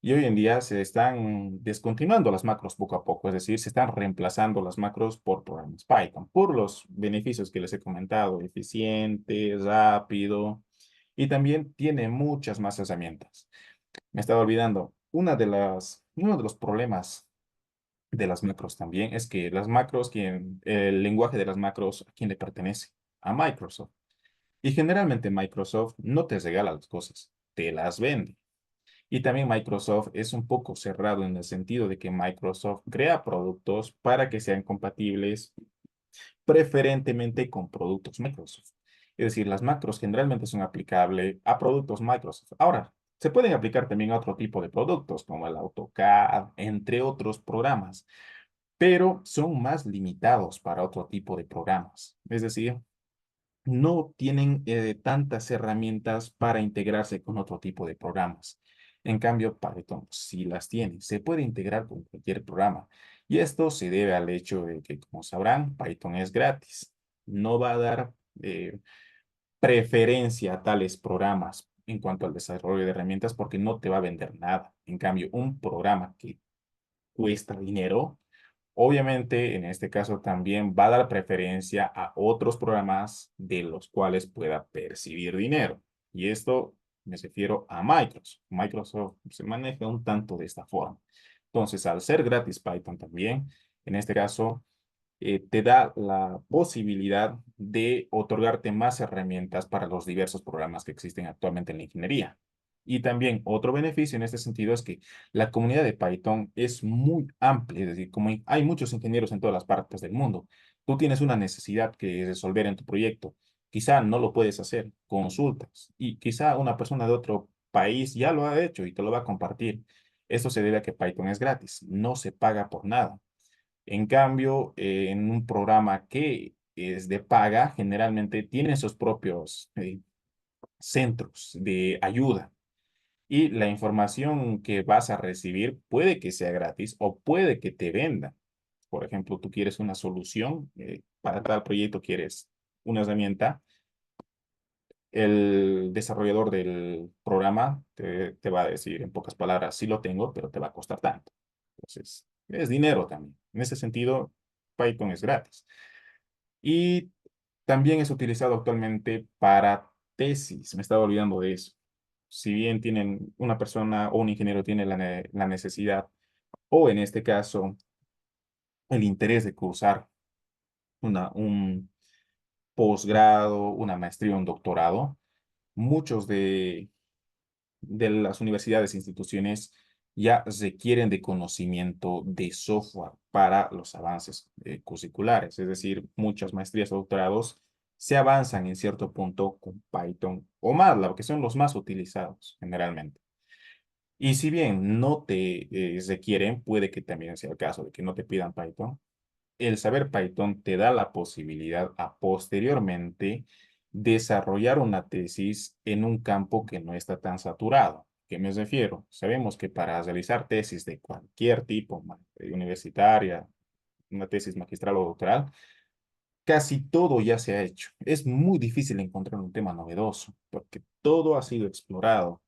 Y hoy en día se están descontinuando las macros poco a poco, es decir, se están reemplazando las macros por programas Python, por los beneficios que les he comentado, eficiente, rápido, y también tiene muchas más herramientas. Me estaba olvidando, uno de los problemas de las macros también es que las macros, el lenguaje de las macros, ¿a quién le pertenece? A Microsoft. Y generalmente Microsoft no te regala las cosas, te las vende. Y también Microsoft es un poco cerrado en el sentido de que Microsoft crea productos para que sean compatibles preferentemente con productos Microsoft. Es decir, las macros generalmente son aplicables a productos Microsoft. Ahora, se pueden aplicar también a otro tipo de productos como el AutoCAD, entre otros programas, pero son más limitados para otro tipo de programas. Es decir, no tienen tantas herramientas para integrarse con otro tipo de programas. En cambio, Python sí las tiene. Se puede integrar con cualquier programa. Y esto se debe al hecho de que, como sabrán, Python es gratis. No va a dar preferencia a tales programas en cuanto al desarrollo de herramientas porque no te va a vender nada. En cambio, un programa que cuesta dinero, obviamente, en este caso también va a dar preferencia a otros programas de los cuales pueda percibir dinero. Y esto me refiero a Microsoft. Microsoft se maneja un tanto de esta forma. Entonces, al ser gratis Python también, en este caso, te da la posibilidad de otorgarte más herramientas para los diversos programas que existen actualmente en la ingeniería. Y también otro beneficio en este sentido es que la comunidad de Python es muy amplia, es decir, como hay muchos ingenieros en todas las partes del mundo, tú tienes una necesidad que resolver en tu proyecto, quizá no lo puedes hacer, consultas, y quizá una persona de otro país ya lo ha hecho y te lo va a compartir. Esto se debe a que Python es gratis, no se paga por nada. En cambio, en un programa que es de paga, generalmente tiene sus propios centros de ayuda y la información que vas a recibir puede que sea gratis o puede que te vendan. Por ejemplo, tú quieres una solución para tal proyecto, quieres una herramienta, el desarrollador del programa te va a decir en pocas palabras, sí lo tengo, pero te va a costar tanto. Entonces, es dinero también. En ese sentido, Python es gratis. Y también es utilizado actualmente para tesis. Me estaba olvidando de eso. Si bien tienen una persona o un ingeniero tiene la necesidad, o en este caso, el interés de cursar un posgrado, una maestría, un doctorado, muchos de las universidades e instituciones ya requieren de conocimiento de software para los avances curriculares, es decir, muchas maestrías o doctorados se avanzan en cierto punto con Python o MATLAB, que son los más utilizados generalmente. Y si bien no te requieren, puede que también sea el caso de que no te pidan Python, el saber Python te da la posibilidad a posteriormente desarrollar una tesis en un campo que no está tan saturado. ¿Qué me refiero? Sabemos que para realizar tesis de cualquier tipo, universitaria, una tesis magistral o doctoral, casi todo ya se ha hecho. Es muy difícil encontrar un tema novedoso porque todo ha sido explorado.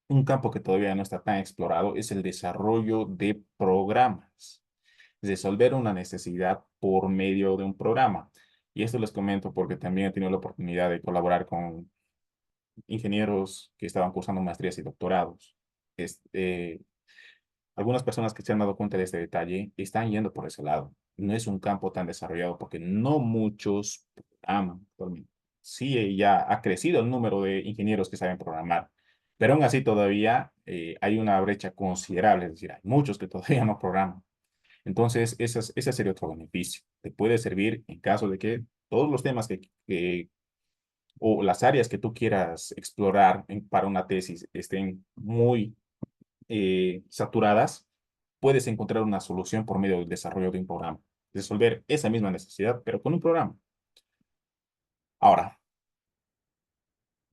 Un campo que todavía no está tan explorado es el desarrollo de programas, resolver una necesidad por medio de un programa. Y esto les comento porque también he tenido la oportunidad de colaborar con ingenieros que estaban cursando maestrías y doctorados. Este, algunas personas que se han dado cuenta de este detalle están yendo por ese lado. No es un campo tan desarrollado porque no muchos programan actualmente. Sí, ya ha crecido el número de ingenieros que saben programar, pero aún así todavía hay una brecha considerable, es decir, hay muchos que todavía no programan. Entonces, ese sería otro beneficio. Te puede servir en caso de que todos los temas o las áreas que tú quieras explorar para una tesis estén muy saturadas, puedes encontrar una solución por medio del desarrollo de un programa. Resolver esa misma necesidad, pero con un programa. Ahora,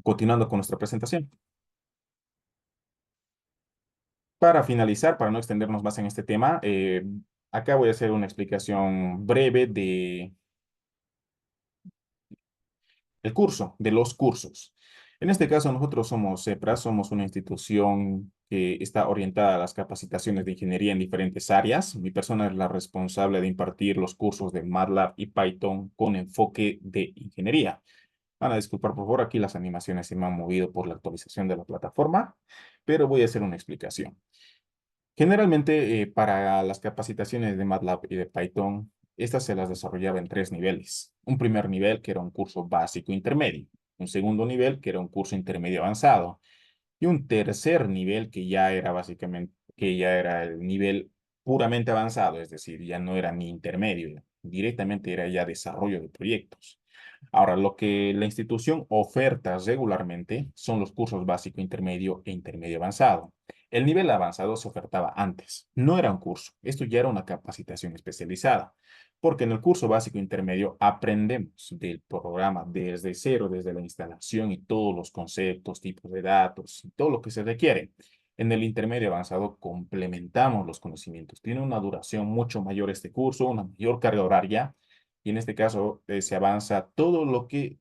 continuando con nuestra presentación. Para finalizar, para no extendernos más en este tema, acá voy a hacer una explicación breve de el curso, de los cursos. En este caso, nosotros somos CEPRA, somos una institución que está orientada a las capacitaciones de ingeniería en diferentes áreas. Mi persona es la responsable de impartir los cursos de MATLAB y Python con enfoque de ingeniería. Van a disculpar, por favor, aquí las animaciones se me han movido por la actualización de la plataforma, pero voy a hacer una explicación. Generalmente, para las capacitaciones de MATLAB y de Python, estas se las desarrollaba en tres niveles. Un primer nivel, que era un curso básico intermedio. Un segundo nivel, que era un curso intermedio avanzado. Y un tercer nivel, que ya era básicamente, que ya era el nivel puramente avanzado, es decir, ya no era ni intermedio, directamente era ya desarrollo de proyectos. Ahora, lo que la institución oferta regularmente son los cursos básico, intermedio e intermedio avanzado. El nivel avanzado se ofertaba antes, no era un curso, esto ya era una capacitación especializada, porque en el curso básico intermedio aprendemos del programa desde cero, desde la instalación y todos los conceptos, tipos de datos y todo lo que se requiere. En el intermedio avanzado complementamos los conocimientos. Tiene una duración mucho mayor este curso, una mayor carga horaria y en este caso se avanza todo lo que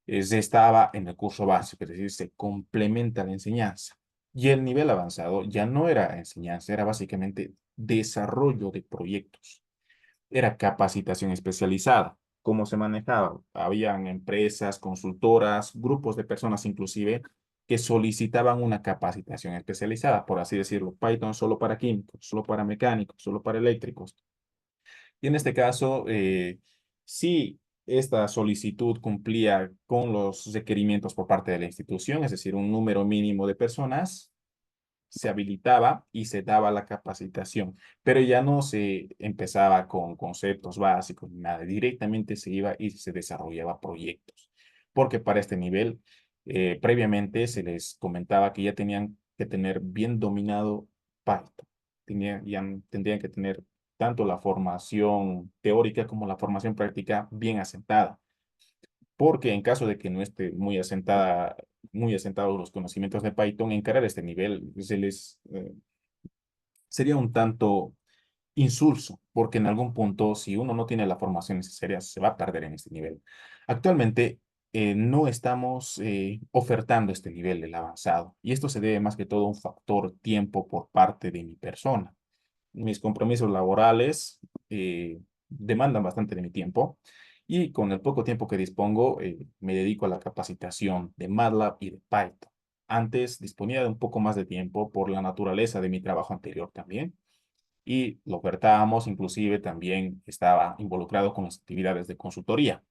se estaba en el curso básico, es decir, se complementa la enseñanza. Y el nivel avanzado ya no era enseñanza, era básicamente desarrollo de proyectos, era capacitación especializada. ¿Cómo se manejaba? Habían empresas, consultoras, grupos de personas inclusive que solicitaban una capacitación especializada, por así decirlo, Python solo para químicos, solo para mecánicos, solo para eléctricos. Y en este caso, si esta solicitud cumplía con los requerimientos por parte de la institución, es decir, un número mínimo de personas, se habilitaba y se daba la capacitación, pero ya no se empezaba con conceptos básicos ni nada, directamente se iba y se desarrollaba proyectos, porque para este nivel, previamente se les comentaba que ya tenían que tener bien dominado Python, tendrían que tener tanto la formación teórica como la formación práctica bien asentada, porque en caso de que no esté muy asentados los conocimientos de Python, encarar este nivel sería un tanto insulso, porque en algún punto, si uno no tiene la formación necesaria, se va a perder en este nivel. Actualmente, no estamos ofertando este nivel, el avanzado, y esto se debe más que todo a un factor tiempo por parte de mi persona. Mis compromisos laborales demandan bastante de mi tiempo y con el poco tiempo que dispongo me dedico a la capacitación de MATLAB y de Python. Antes disponía de un poco más de tiempo por la naturaleza de mi trabajo anterior también y lo ofertábamos, inclusive también estaba involucrado con las actividades de consultoría.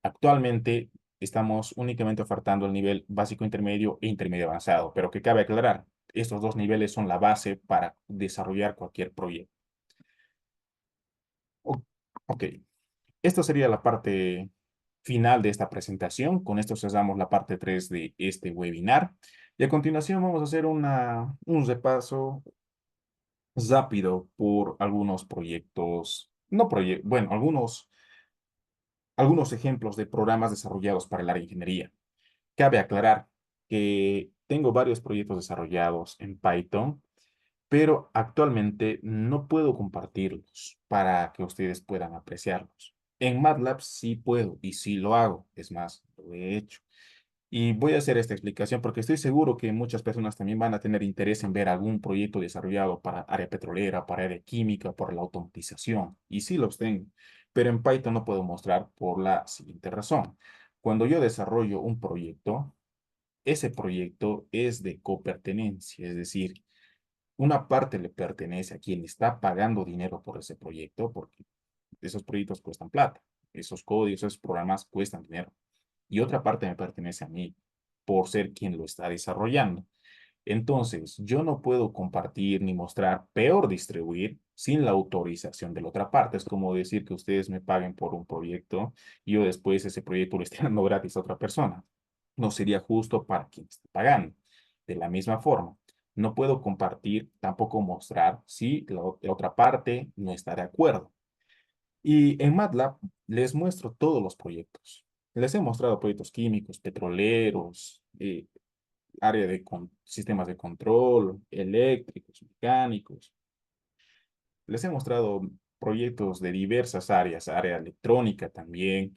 Actualmente estamos únicamente ofertando el nivel básico intermedio e intermedio avanzado, pero que cabe aclarar, estos dos niveles son la base para desarrollar cualquier proyecto. O- Ok, esto sería la parte final de esta presentación. Con esto cerramos la parte 3 de este webinar. Y a continuación vamos a hacer un repaso rápido por algunos proyectos, no proyectos, bueno, algunos ejemplos de programas desarrollados para el área de ingeniería. Cabe aclarar que tengo varios proyectos desarrollados en Python, pero actualmente no puedo compartirlos para que ustedes puedan apreciarlos. En MATLAB sí puedo y sí lo hago. Es más, lo he hecho. Y voy a hacer esta explicación porque estoy seguro que muchas personas también van a tener interés en ver algún proyecto desarrollado para área petrolera, para área química, por la automatización. Y sí los tengo, pero en Python no puedo mostrar por la siguiente razón. Cuando yo desarrollo un proyecto, ese proyecto es de copertenencia, es decir, una parte le pertenece a quien está pagando dinero por ese proyecto, porque esos proyectos cuestan plata, esos códigos, esos programas cuestan dinero. Y otra parte me pertenece a mí por ser quien lo está desarrollando. Entonces, yo no puedo compartir ni mostrar, peor distribuir, sin la autorización de la otra parte. Es como decir que ustedes me paguen por un proyecto y yo después ese proyecto lo esté dando gratis a otra persona. No sería justo para quien está pagando. De la misma forma, no puedo compartir, tampoco mostrar si la otra parte no está de acuerdo. Y en MATLAB les muestro todos los proyectos. Les he mostrado proyectos químicos, petroleros, área de sistemas de control, eléctricos, mecánicos. Les he mostrado proyectos de diversas áreas, área electrónica también.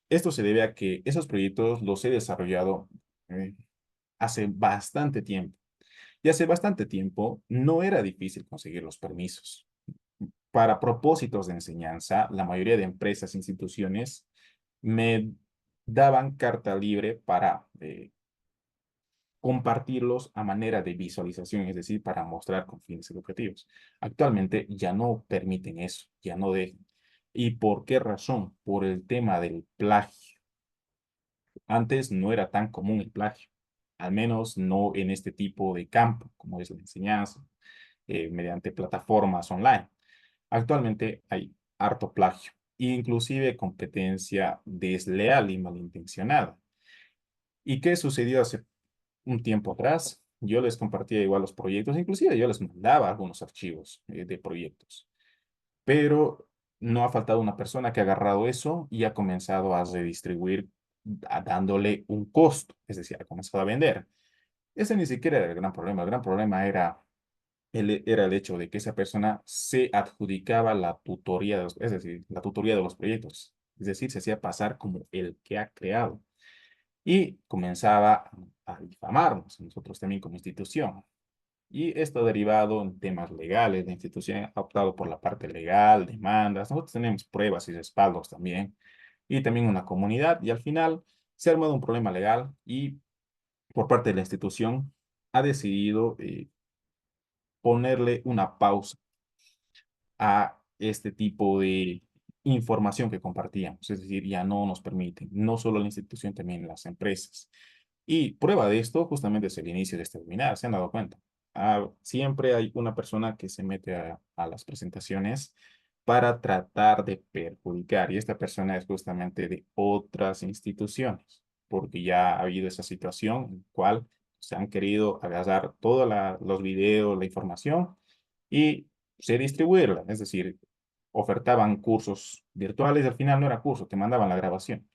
Esto se debe a que esos proyectos los he desarrollado eh, hace bastante tiempo. Y hace bastante tiempo no era difícil conseguir los permisos. Para propósitos de enseñanza, la mayoría de empresas e instituciones me daban carta libre para compartirlos a manera de visualización, es decir, para mostrar con fines educativos. Actualmente ya no permiten eso, ya no dejan. ¿Y por qué razón? Por el tema del plagio. Antes no era tan común el plagio, al menos no en este tipo de campo, como es la enseñanza, mediante plataformas online. Actualmente hay harto plagio, inclusive competencia desleal y malintencionada. ¿Y qué sucedió hace un tiempo atrás? Yo les compartía igual los proyectos, inclusive yo les mandaba algunos archivos de proyectos, pero no ha faltado una persona que ha agarrado eso y ha comenzado a redistribuir dándole un costo, es decir, ha comenzado a vender. Ese ni siquiera era el gran problema. El gran problema era el hecho de que esa persona se adjudicaba la tutoría de es decir, la tutoría de los proyectos. Es decir, se hacía pasar como el que ha creado y comenzaba a difamarnos, nosotros también como institución. Y esto derivado en temas legales, la institución ha optado por la parte legal, demandas, nosotros tenemos pruebas y respaldos también, y también una comunidad, y al final se ha armado un problema legal y por parte de la institución ha decidido ponerle una pausa a este tipo de información que compartíamos, es decir, ya no nos permiten, no solo la institución, también las empresas. Y prueba de esto justamente es el inicio de este webinar, ¿se han dado cuenta? Siempre hay una persona que se mete a las presentaciones para tratar de perjudicar, y esta persona es justamente de otras instituciones, porque ya ha habido esa situación en la cual se han querido agarrar todos los videos, la información y se distribuirla, es decir, ofertaban cursos virtuales y al final no era curso, te mandaban la grabación.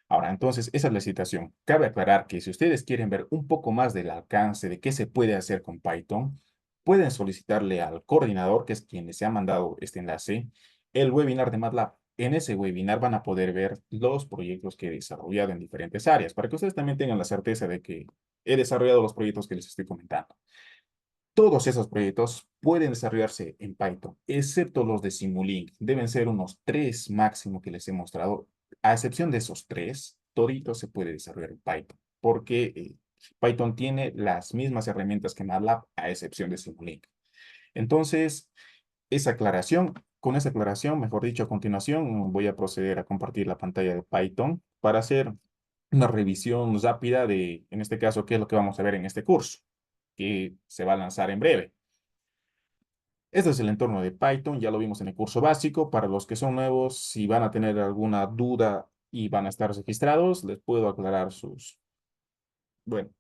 Ahora, entonces, esa es la situación. Cabe aclarar que si ustedes quieren ver un poco más del alcance de qué se puede hacer con Python, pueden solicitarle al coordinador, que es quien les ha mandado este enlace, el webinar de MATLAB. En ese webinar van a poder ver los proyectos que he desarrollado en diferentes áreas, para que ustedes también tengan la certeza de que he desarrollado los proyectos que les estoy comentando. Todos esos proyectos pueden desarrollarse en Python, excepto los de Simulink. Deben ser unos tres máximo que les he mostrado. A excepción de esos tres, todito se puede desarrollar en Python, porque Python tiene las mismas herramientas que MATLAB, a excepción de Simulink. Entonces, con esa aclaración, mejor dicho, a continuación voy a proceder a compartir la pantalla de Python para hacer una revisión rápida de, en este caso, qué es lo que vamos a ver en este curso, que se va a lanzar en breve. Este es el entorno de Python, ya lo vimos en el curso básico. Para los que son nuevos, si van a tener alguna duda y van a estar registrados, les puedo aclarar bueno,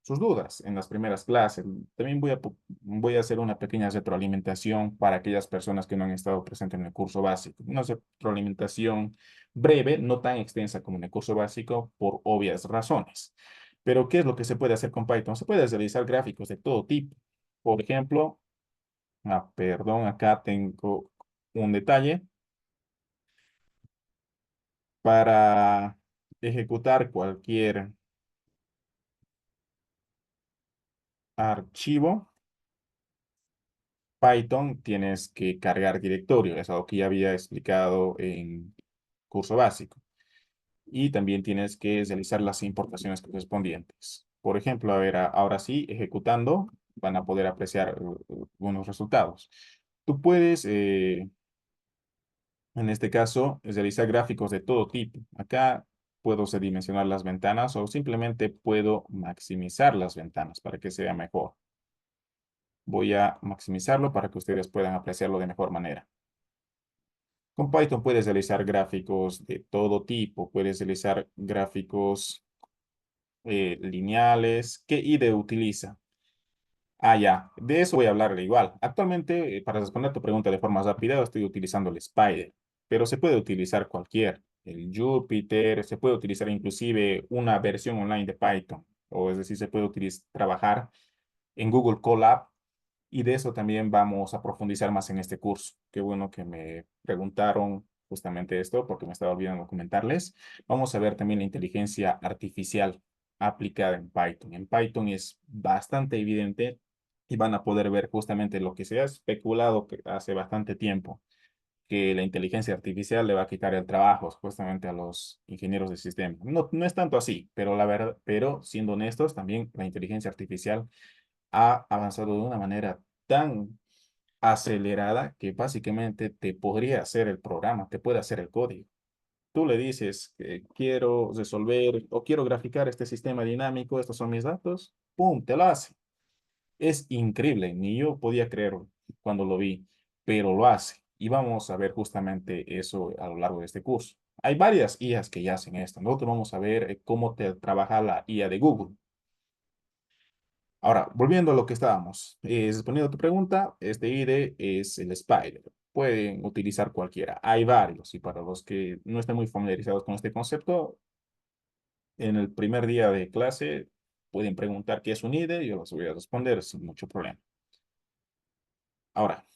sus dudas en las primeras clases. También voy a hacer una pequeña retroalimentación para aquellas personas que no han estado presentes en el curso básico. Una retroalimentación breve, no tan extensa como en el curso básico, por obvias razones. Pero, ¿qué es lo que se puede hacer con Python? Se puede realizar gráficos de todo tipo. Por ejemplo, perdón, acá tengo un detalle. Para ejecutar cualquier archivo Python, tienes que cargar directorio. Es algo que ya había explicado en curso básico. Y también tienes que realizar las importaciones correspondientes. Por ejemplo, a ver, ahora sí, ejecutando, van a poder apreciar buenos resultados. Tú puedes, en este caso, realizar gráficos de todo tipo. Acá puedo redimensionar las ventanas o simplemente puedo maximizar las ventanas para que sea mejor. Voy a maximizarlo para que ustedes puedan apreciarlo de mejor manera. Con Python puedes realizar gráficos de todo tipo. Puedes realizar gráficos lineales. ¿Qué IDE utiliza? Ah, ya. De eso voy a hablar igual. Actualmente, para responder tu pregunta de forma rápida, estoy utilizando el Spider, pero se puede utilizar cualquier. El Jupyter, se puede utilizar inclusive una versión online de Python. O es decir, se puede trabajar en Google Colab. Y de eso también vamos a profundizar más en este curso. Qué bueno que me preguntaron justamente esto, porque me estaba olvidando comentarles. Vamos a ver también la inteligencia artificial aplicada en Python. En Python es bastante evidente y van a poder ver justamente lo que se ha especulado que hace bastante tiempo, que la inteligencia artificial le va a quitar el trabajo justamente a los ingenieros de sistema. No, no es tanto así, pero la verdad, pero siendo honestos, también la inteligencia artificial ha avanzado de una manera tan acelerada que básicamente te podría hacer el programa, te puede hacer el código. Tú le dices que quiero resolver o quiero graficar este sistema dinámico, estos son mis datos, ¡pum!, te lo hace. Es increíble, ni yo podía creerlo cuando lo vi, pero lo hace. Y vamos a ver justamente eso a lo largo de este curso. Hay varias IAs que ya hacen esto. Nosotros vamos a ver cómo te trabaja la IA de Google. Ahora, volviendo a lo que estábamos, respondiendo a tu pregunta, este IDE es el Spider. Pueden utilizar cualquiera. Hay varios y para los que no estén muy familiarizados con este concepto, en el primer día de clase pueden preguntar qué es un IDE y yo los voy a responder sin mucho problema. Ahora,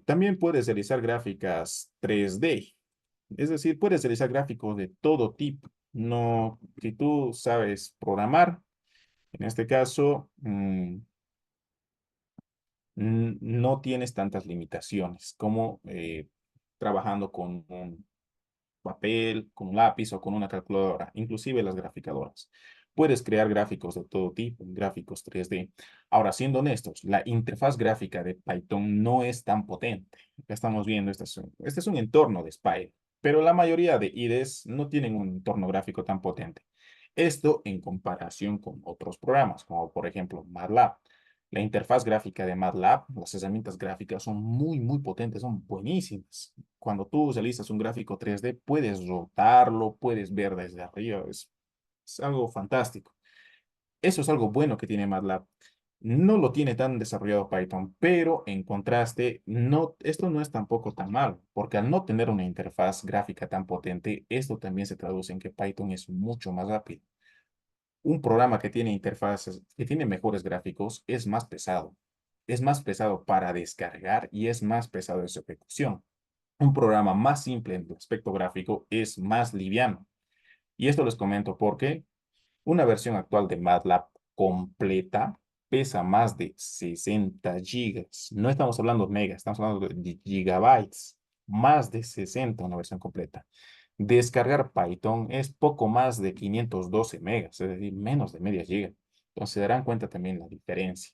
también puedes realizar gráficas 3D, es decir, puedes realizar gráficos de todo tipo. No, si tú sabes programar, en este caso, no tienes tantas limitaciones como trabajando con un papel, con un lápiz o con una calculadora, inclusive las graficadoras. Puedes crear gráficos de todo tipo, gráficos 3D. Ahora, siendo honestos, la interfaz gráfica de Python no es tan potente. Ya estamos viendo, este es un entorno de Spy, pero la mayoría de IDEs no tienen un entorno gráfico tan potente. Esto en comparación con otros programas, como por ejemplo MATLAB. La interfaz gráfica de MATLAB, las herramientas gráficas son muy potentes, son buenísimas. Cuando tú realizas un gráfico 3D, puedes rotarlo, puedes ver desde arriba, es algo fantástico. Eso es algo bueno que tiene MATLAB. No lo tiene tan desarrollado Python, pero en contraste, no, esto no es tampoco tan malo, porque al no tener una interfaz gráfica tan potente, esto también se traduce en que Python es mucho más rápido. Un programa que tiene interfaces, que tiene mejores gráficos, es más pesado. Es más pesado para descargar y es más pesado en su ejecución. Un programa más simple en el aspecto gráfico es más liviano. Y esto les comento porque una versión actual de MATLAB completa pesa más de 60 gigas. No estamos hablando de megas, estamos hablando de gigabytes. Más de 60 una versión completa. Descargar Python es poco más de 512 megas, es decir, menos de media giga. Entonces se darán cuenta también la diferencia.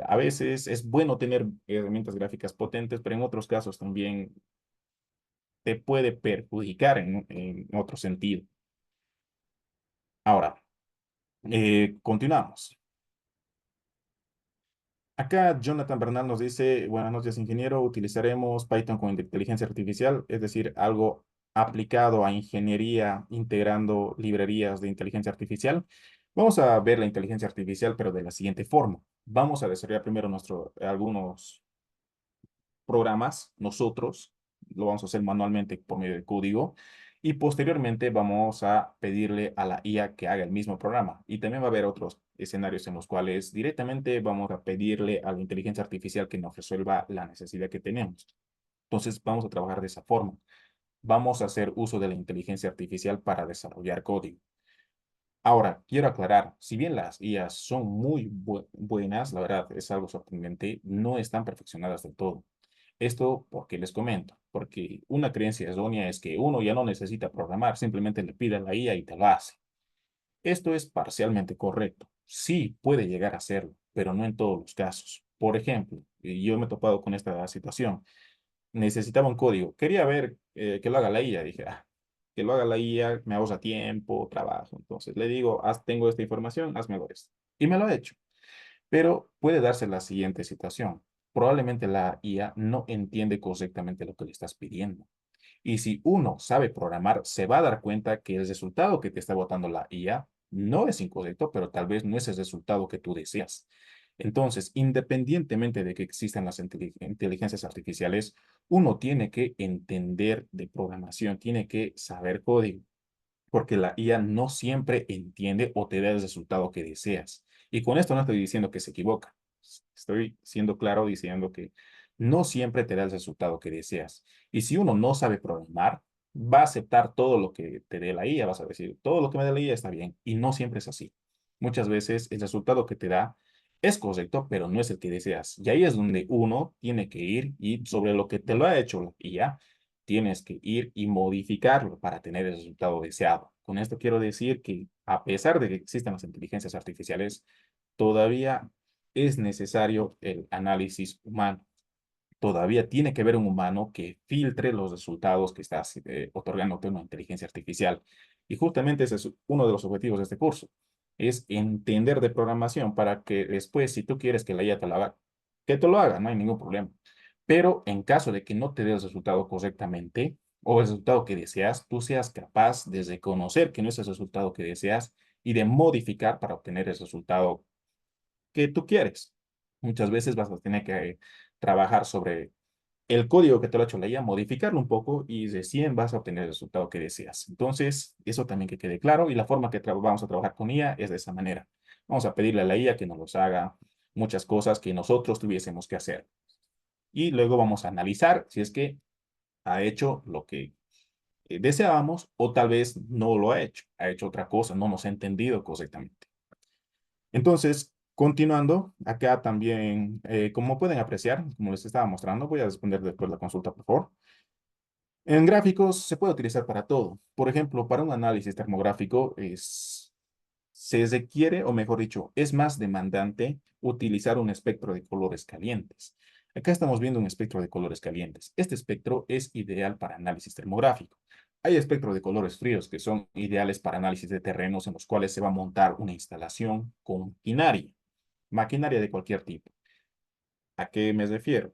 A veces es bueno tener herramientas gráficas potentes, pero en otros casos también te puede perjudicar en otro sentido. Ahora, continuamos. Acá Jonathan Bernal nos dice, buenas noches, ingeniero, utilizaremos Python con inteligencia artificial, es decir, algo aplicado a ingeniería integrando librerías de inteligencia artificial. Vamos a ver la inteligencia artificial, pero de la siguiente forma. Vamos a desarrollar primero algunos programas, nosotros lo vamos a hacer manualmente por medio de código y posteriormente vamos a pedirle a la IA que haga el mismo programa. Y también va a haber otros escenarios en los cuales directamente vamos a pedirle a la inteligencia artificial que nos resuelva la necesidad que tenemos. Entonces vamos a trabajar de esa forma. vamos a hacer uso de la inteligencia artificial para desarrollar código. Ahora, quiero aclarar, si bien las IAs son muy buenas, la verdad es algo sorprendente, no están perfeccionadas del todo. Esto porque les comento, porque una creencia errónea es que uno ya no necesita programar, simplemente le pide a la IA y te lo hace. Esto es parcialmente correcto. Sí puede llegar a serlo, pero no en todos los casos. Por ejemplo, y yo me he topado con esta situación. Necesitaba un código. Quería ver que lo haga la IA. Dije, que lo haga la IA, me ahorra tiempo, trabajo. Entonces le digo, tengo esta información, hazme esto. Y me lo ha hecho. Pero puede darse la siguiente situación. Probablemente la IA no entiende correctamente lo que le estás pidiendo. Y si uno sabe programar, se va a dar cuenta que el resultado que te está botando la IA no es incorrecto, pero tal vez no es el resultado que tú deseas. Entonces, independientemente de que existan las inteligencias artificiales, uno tiene que entender de programación, tiene que saber código, porque la IA no siempre entiende o te da el resultado que deseas. Y con esto no estoy diciendo que se equivoca. Estoy siendo claro diciendo que no siempre te da el resultado que deseas. Y si uno no sabe programar, va a aceptar todo lo que te dé la IA, vas a decir, todo lo que me dé la IA está bien. Y no siempre es así. Muchas veces el resultado que te da es correcto, pero no es el que deseas. Y ahí es donde uno tiene que ir y sobre lo que te lo ha hecho la IA, tienes que ir y modificarlo para tener el resultado deseado. Con esto quiero decir que a pesar de que existan las inteligencias artificiales, todavía es necesario el análisis humano. Todavía tiene que haber un humano que filtre los resultados que está otorgándote una inteligencia artificial. Y justamente ese es uno de los objetivos de este curso, es entender de programación para que después, si tú quieres que la IA te lo haga, que te lo haga, no hay ningún problema. Pero en caso de que no te dé el resultado correctamente o el resultado que deseas, tú seas capaz de reconocer que no es el resultado que deseas y de modificar para obtener el resultado que tú quieres. Muchas veces vas a tener que trabajar sobre el código que te lo ha hecho la IA, modificarlo un poco y recién vas a obtener el resultado que deseas. Entonces, eso también que quede claro y la forma que vamos a trabajar con IA es de esa manera. Vamos a pedirle a la IA que nos haga muchas cosas que nosotros tuviésemos que hacer. Y luego vamos a analizar si es que ha hecho lo que deseábamos o tal vez no lo ha hecho otra cosa, no nos ha entendido correctamente. Entonces, continuando, acá también, como pueden apreciar, como les estaba mostrando, voy a responder después la consulta, por favor. En gráficos se puede utilizar para todo. Por ejemplo, para un análisis termográfico se requiere, o mejor dicho, es más demandante utilizar un espectro de colores calientes. Acá estamos viendo un espectro de colores calientes. Este espectro es ideal para análisis termográfico. Hay espectros de colores fríos que son ideales para análisis de terrenos en los cuales se va a montar una instalación con maquinaria de cualquier tipo. ¿A qué me refiero?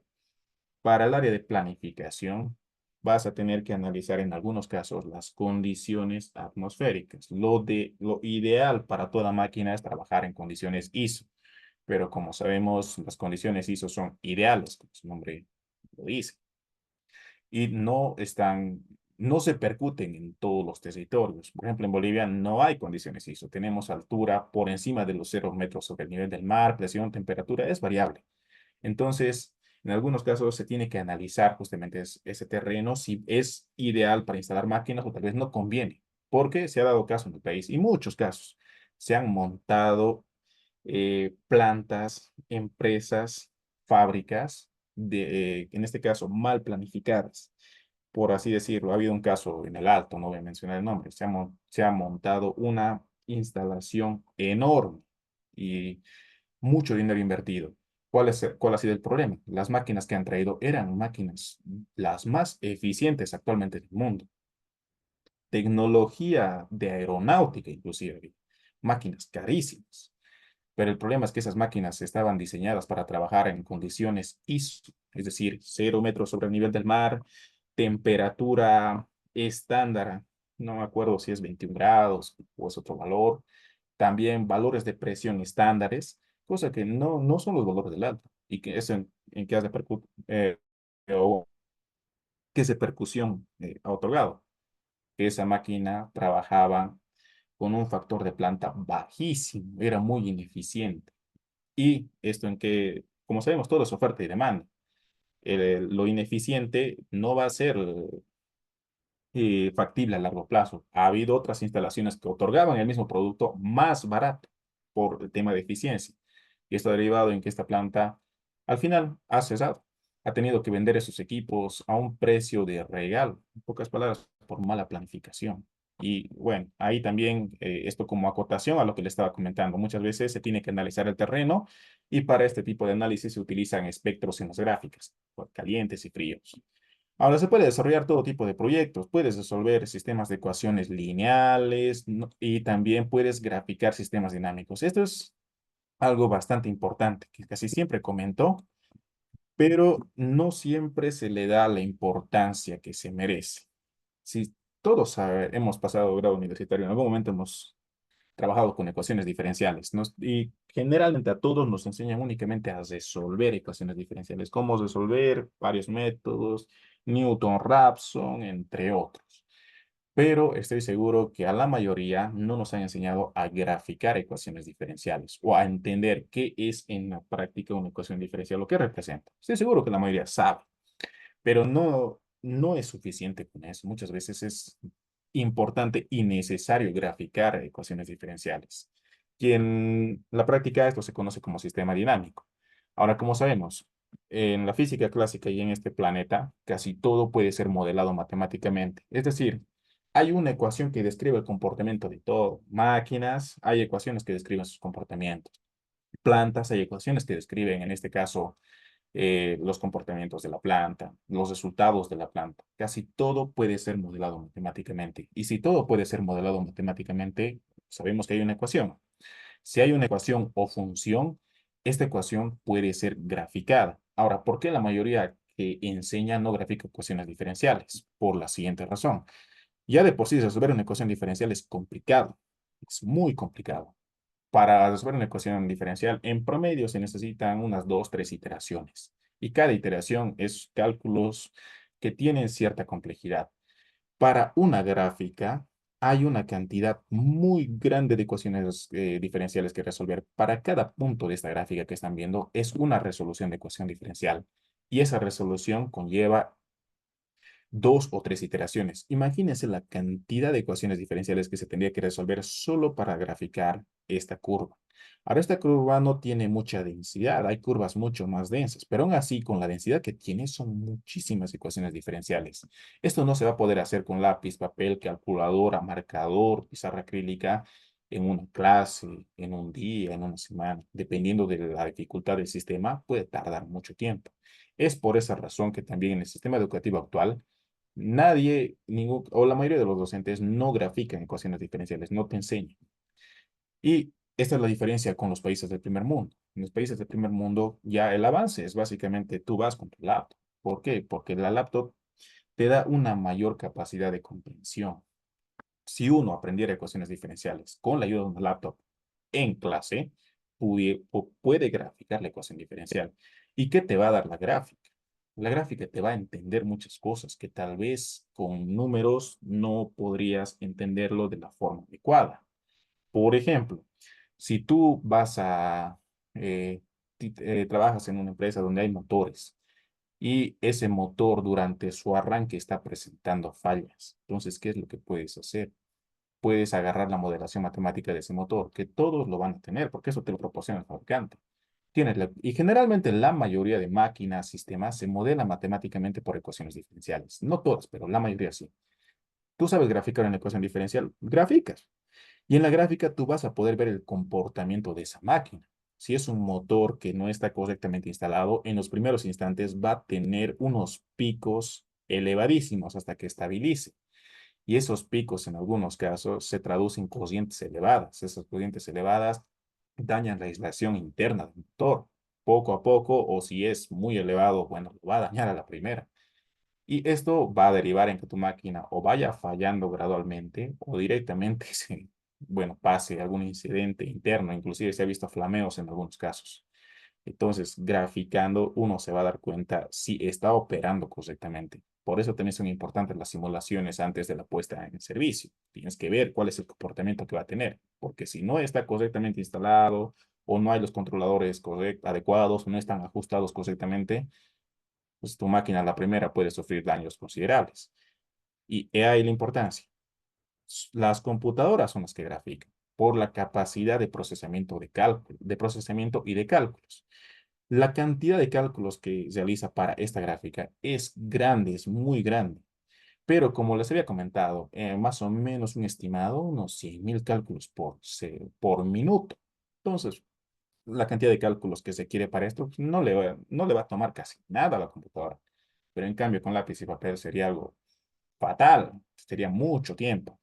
Para el área de planificación, vas a tener que analizar en algunos casos las condiciones atmosféricas. Lo ideal para toda máquina es trabajar en condiciones ISO, pero como sabemos, las condiciones ISO son ideales, como su nombre lo dice, y no se percuten en todos los territorios. Por ejemplo, en Bolivia no hay condiciones ISO. Tenemos altura por encima de los 0 metros sobre el nivel del mar, presión, temperatura, es variable. Entonces, en algunos casos se tiene que analizar justamente ese terreno, si es ideal para instalar máquinas o tal vez no conviene, porque se ha dado caso en el país y muchos casos. Se han montado plantas, empresas, fábricas, en este caso mal planificadas, por así decirlo. Ha habido un caso en el Alto, no voy a mencionar el nombre, se ha montado una instalación enorme y mucho dinero invertido. ¿Cuál ha sido el problema? Las máquinas que han traído eran máquinas las más eficientes actualmente del mundo. Tecnología de aeronáutica, inclusive. Máquinas carísimas. Pero el problema es que esas máquinas estaban diseñadas para trabajar en condiciones ISO, es decir, 0 metros sobre el nivel del mar, temperatura estándar, no me acuerdo si es 21 grados o es otro valor, también valores de presión estándares, cosa que no son los valores del alto y que eso en qué hace o qué se percusión ha otorgado, que esa máquina trabajaba con un factor de planta bajísimo, era muy ineficiente. Y esto en que, como sabemos, todo es oferta y demanda. Lo ineficiente no va a ser factible a largo plazo. Ha habido otras instalaciones que otorgaban el mismo producto más barato por el tema de eficiencia. Y esto ha derivado en que esta planta al final ha cesado. Ha tenido que vender esos equipos a un precio de regalo, en pocas palabras, por mala planificación. Y bueno, ahí también esto como acotación a lo que le estaba comentando. Muchas veces se tiene que analizar el terreno y para este tipo de análisis se utilizan espectros en las gráficas, calientes y fríos. Ahora se puede desarrollar todo tipo de proyectos. Puedes resolver sistemas de ecuaciones lineales, ¿no? Y también puedes graficar sistemas dinámicos. Esto es algo bastante importante que casi siempre comento, pero no siempre se le da la importancia que se merece. Si todos hemos pasado grado universitario, en algún momento hemos trabajado con ecuaciones diferenciales, ¿no? Y generalmente a todos nos enseñan únicamente a resolver ecuaciones diferenciales, cómo resolver varios métodos, Newton-Raphson, entre otros. Pero estoy seguro que a la mayoría no nos han enseñado a graficar ecuaciones diferenciales o a entender qué es en la práctica una ecuación diferencial o qué representa. Estoy seguro que la mayoría sabe, pero no es suficiente con eso. Muchas veces es importante y necesario graficar ecuaciones diferenciales. Y en la práctica esto se conoce como sistema dinámico. Ahora, como sabemos, en la física clásica y en este planeta, casi todo puede ser modelado matemáticamente. Es decir, hay una ecuación que describe el comportamiento de todo. Máquinas, hay ecuaciones que describen sus comportamientos. Plantas, hay ecuaciones que describen, en este caso, los comportamientos de la planta, los resultados de la planta. Casi todo puede ser modelado matemáticamente. Y si todo puede ser modelado matemáticamente, sabemos que hay una ecuación. Si hay una ecuación o función, esta ecuación puede ser graficada. Ahora, ¿por qué la mayoría que enseña no grafica ecuaciones diferenciales? Por la siguiente razón. Ya de por sí resolver una ecuación diferencial es complicado. Es muy complicado. Para resolver una ecuación diferencial, en promedio se necesitan unas dos, tres iteraciones. Y cada iteración es cálculos que tienen cierta complejidad. Para una gráfica, hay una cantidad muy grande de ecuaciones diferenciales que resolver. Para cada punto de esta gráfica que están viendo, es una resolución de ecuación diferencial. Y esa resolución conlleva dos o tres iteraciones. Imagínense la cantidad de ecuaciones diferenciales que se tendría que resolver solo para graficar esta curva. Ahora, esta curva no tiene mucha densidad, hay curvas mucho más densas, pero aún así, con la densidad que tiene, son muchísimas ecuaciones diferenciales. Esto no se va a poder hacer con lápiz, papel, calculadora, marcador, pizarra acrílica, en una clase, en un día, en una semana. Dependiendo de la dificultad del sistema, puede tardar mucho tiempo. Es por esa razón que también en el sistema educativo actual, nadie, ningún, o la mayoría de los docentes no grafican ecuaciones diferenciales, no te enseñan. Y esta es la diferencia con los países del primer mundo. En los países del primer mundo ya el avance es básicamente tú vas con tu laptop. ¿Por qué? Porque la laptop te da una mayor capacidad de comprensión. Si uno aprendiera ecuaciones diferenciales con la ayuda de una laptop en clase, puede graficar la ecuación diferencial. ¿Y qué te va a dar la gráfica? La gráfica te va a entender muchas cosas que tal vez con números no podrías entenderlo de la forma adecuada. Por ejemplo, si tú vas a, trabajas en una empresa donde hay motores y ese motor durante su arranque está presentando fallas, entonces, ¿qué es lo que puedes hacer? Puedes agarrar la modelación matemática de ese motor, que todos lo van a tener, porque eso te lo proporciona el fabricante. Y generalmente la mayoría de máquinas, sistemas, se modela matemáticamente por ecuaciones diferenciales. No todas, pero la mayoría sí. Tú sabes graficar una ecuación diferencial, graficas. Y en la gráfica tú vas a poder ver el comportamiento de esa máquina. Si es un motor que no está correctamente instalado, en los primeros instantes va a tener unos picos elevadísimos hasta que estabilice. Y esos picos en algunos casos se traducen en corrientes elevadas. Esas corrientes elevadas dañan la aislación interna del motor poco a poco, o si es muy elevado, bueno, lo va a dañar a la primera. Y esto va a derivar en que tu máquina o vaya fallando gradualmente o directamente bueno, pase algún incidente interno. Inclusive se ha visto flameos en algunos casos. Entonces, graficando, uno se va a dar cuenta si está operando correctamente. Por eso también son importantes las simulaciones antes de la puesta en servicio. Tienes que ver cuál es el comportamiento que va a tener, porque si no está correctamente instalado o no hay los controladores adecuados o no están ajustados correctamente, pues tu máquina, la primera, puede sufrir daños considerables. Y he ahí la importancia. Las computadoras son las que grafican por la capacidad de procesamiento de cálculo, de procesamiento y de cálculos. La cantidad de cálculos que realiza para esta gráfica es grande, es muy grande. Pero como les había comentado, más o menos un estimado, unos 100.000 cálculos por minuto. Entonces, la cantidad de cálculos que se quiere para esto pues, no le va a tomar casi nada a la computadora. Pero en cambio, con lápiz y papel sería algo fatal, sería mucho tiempo.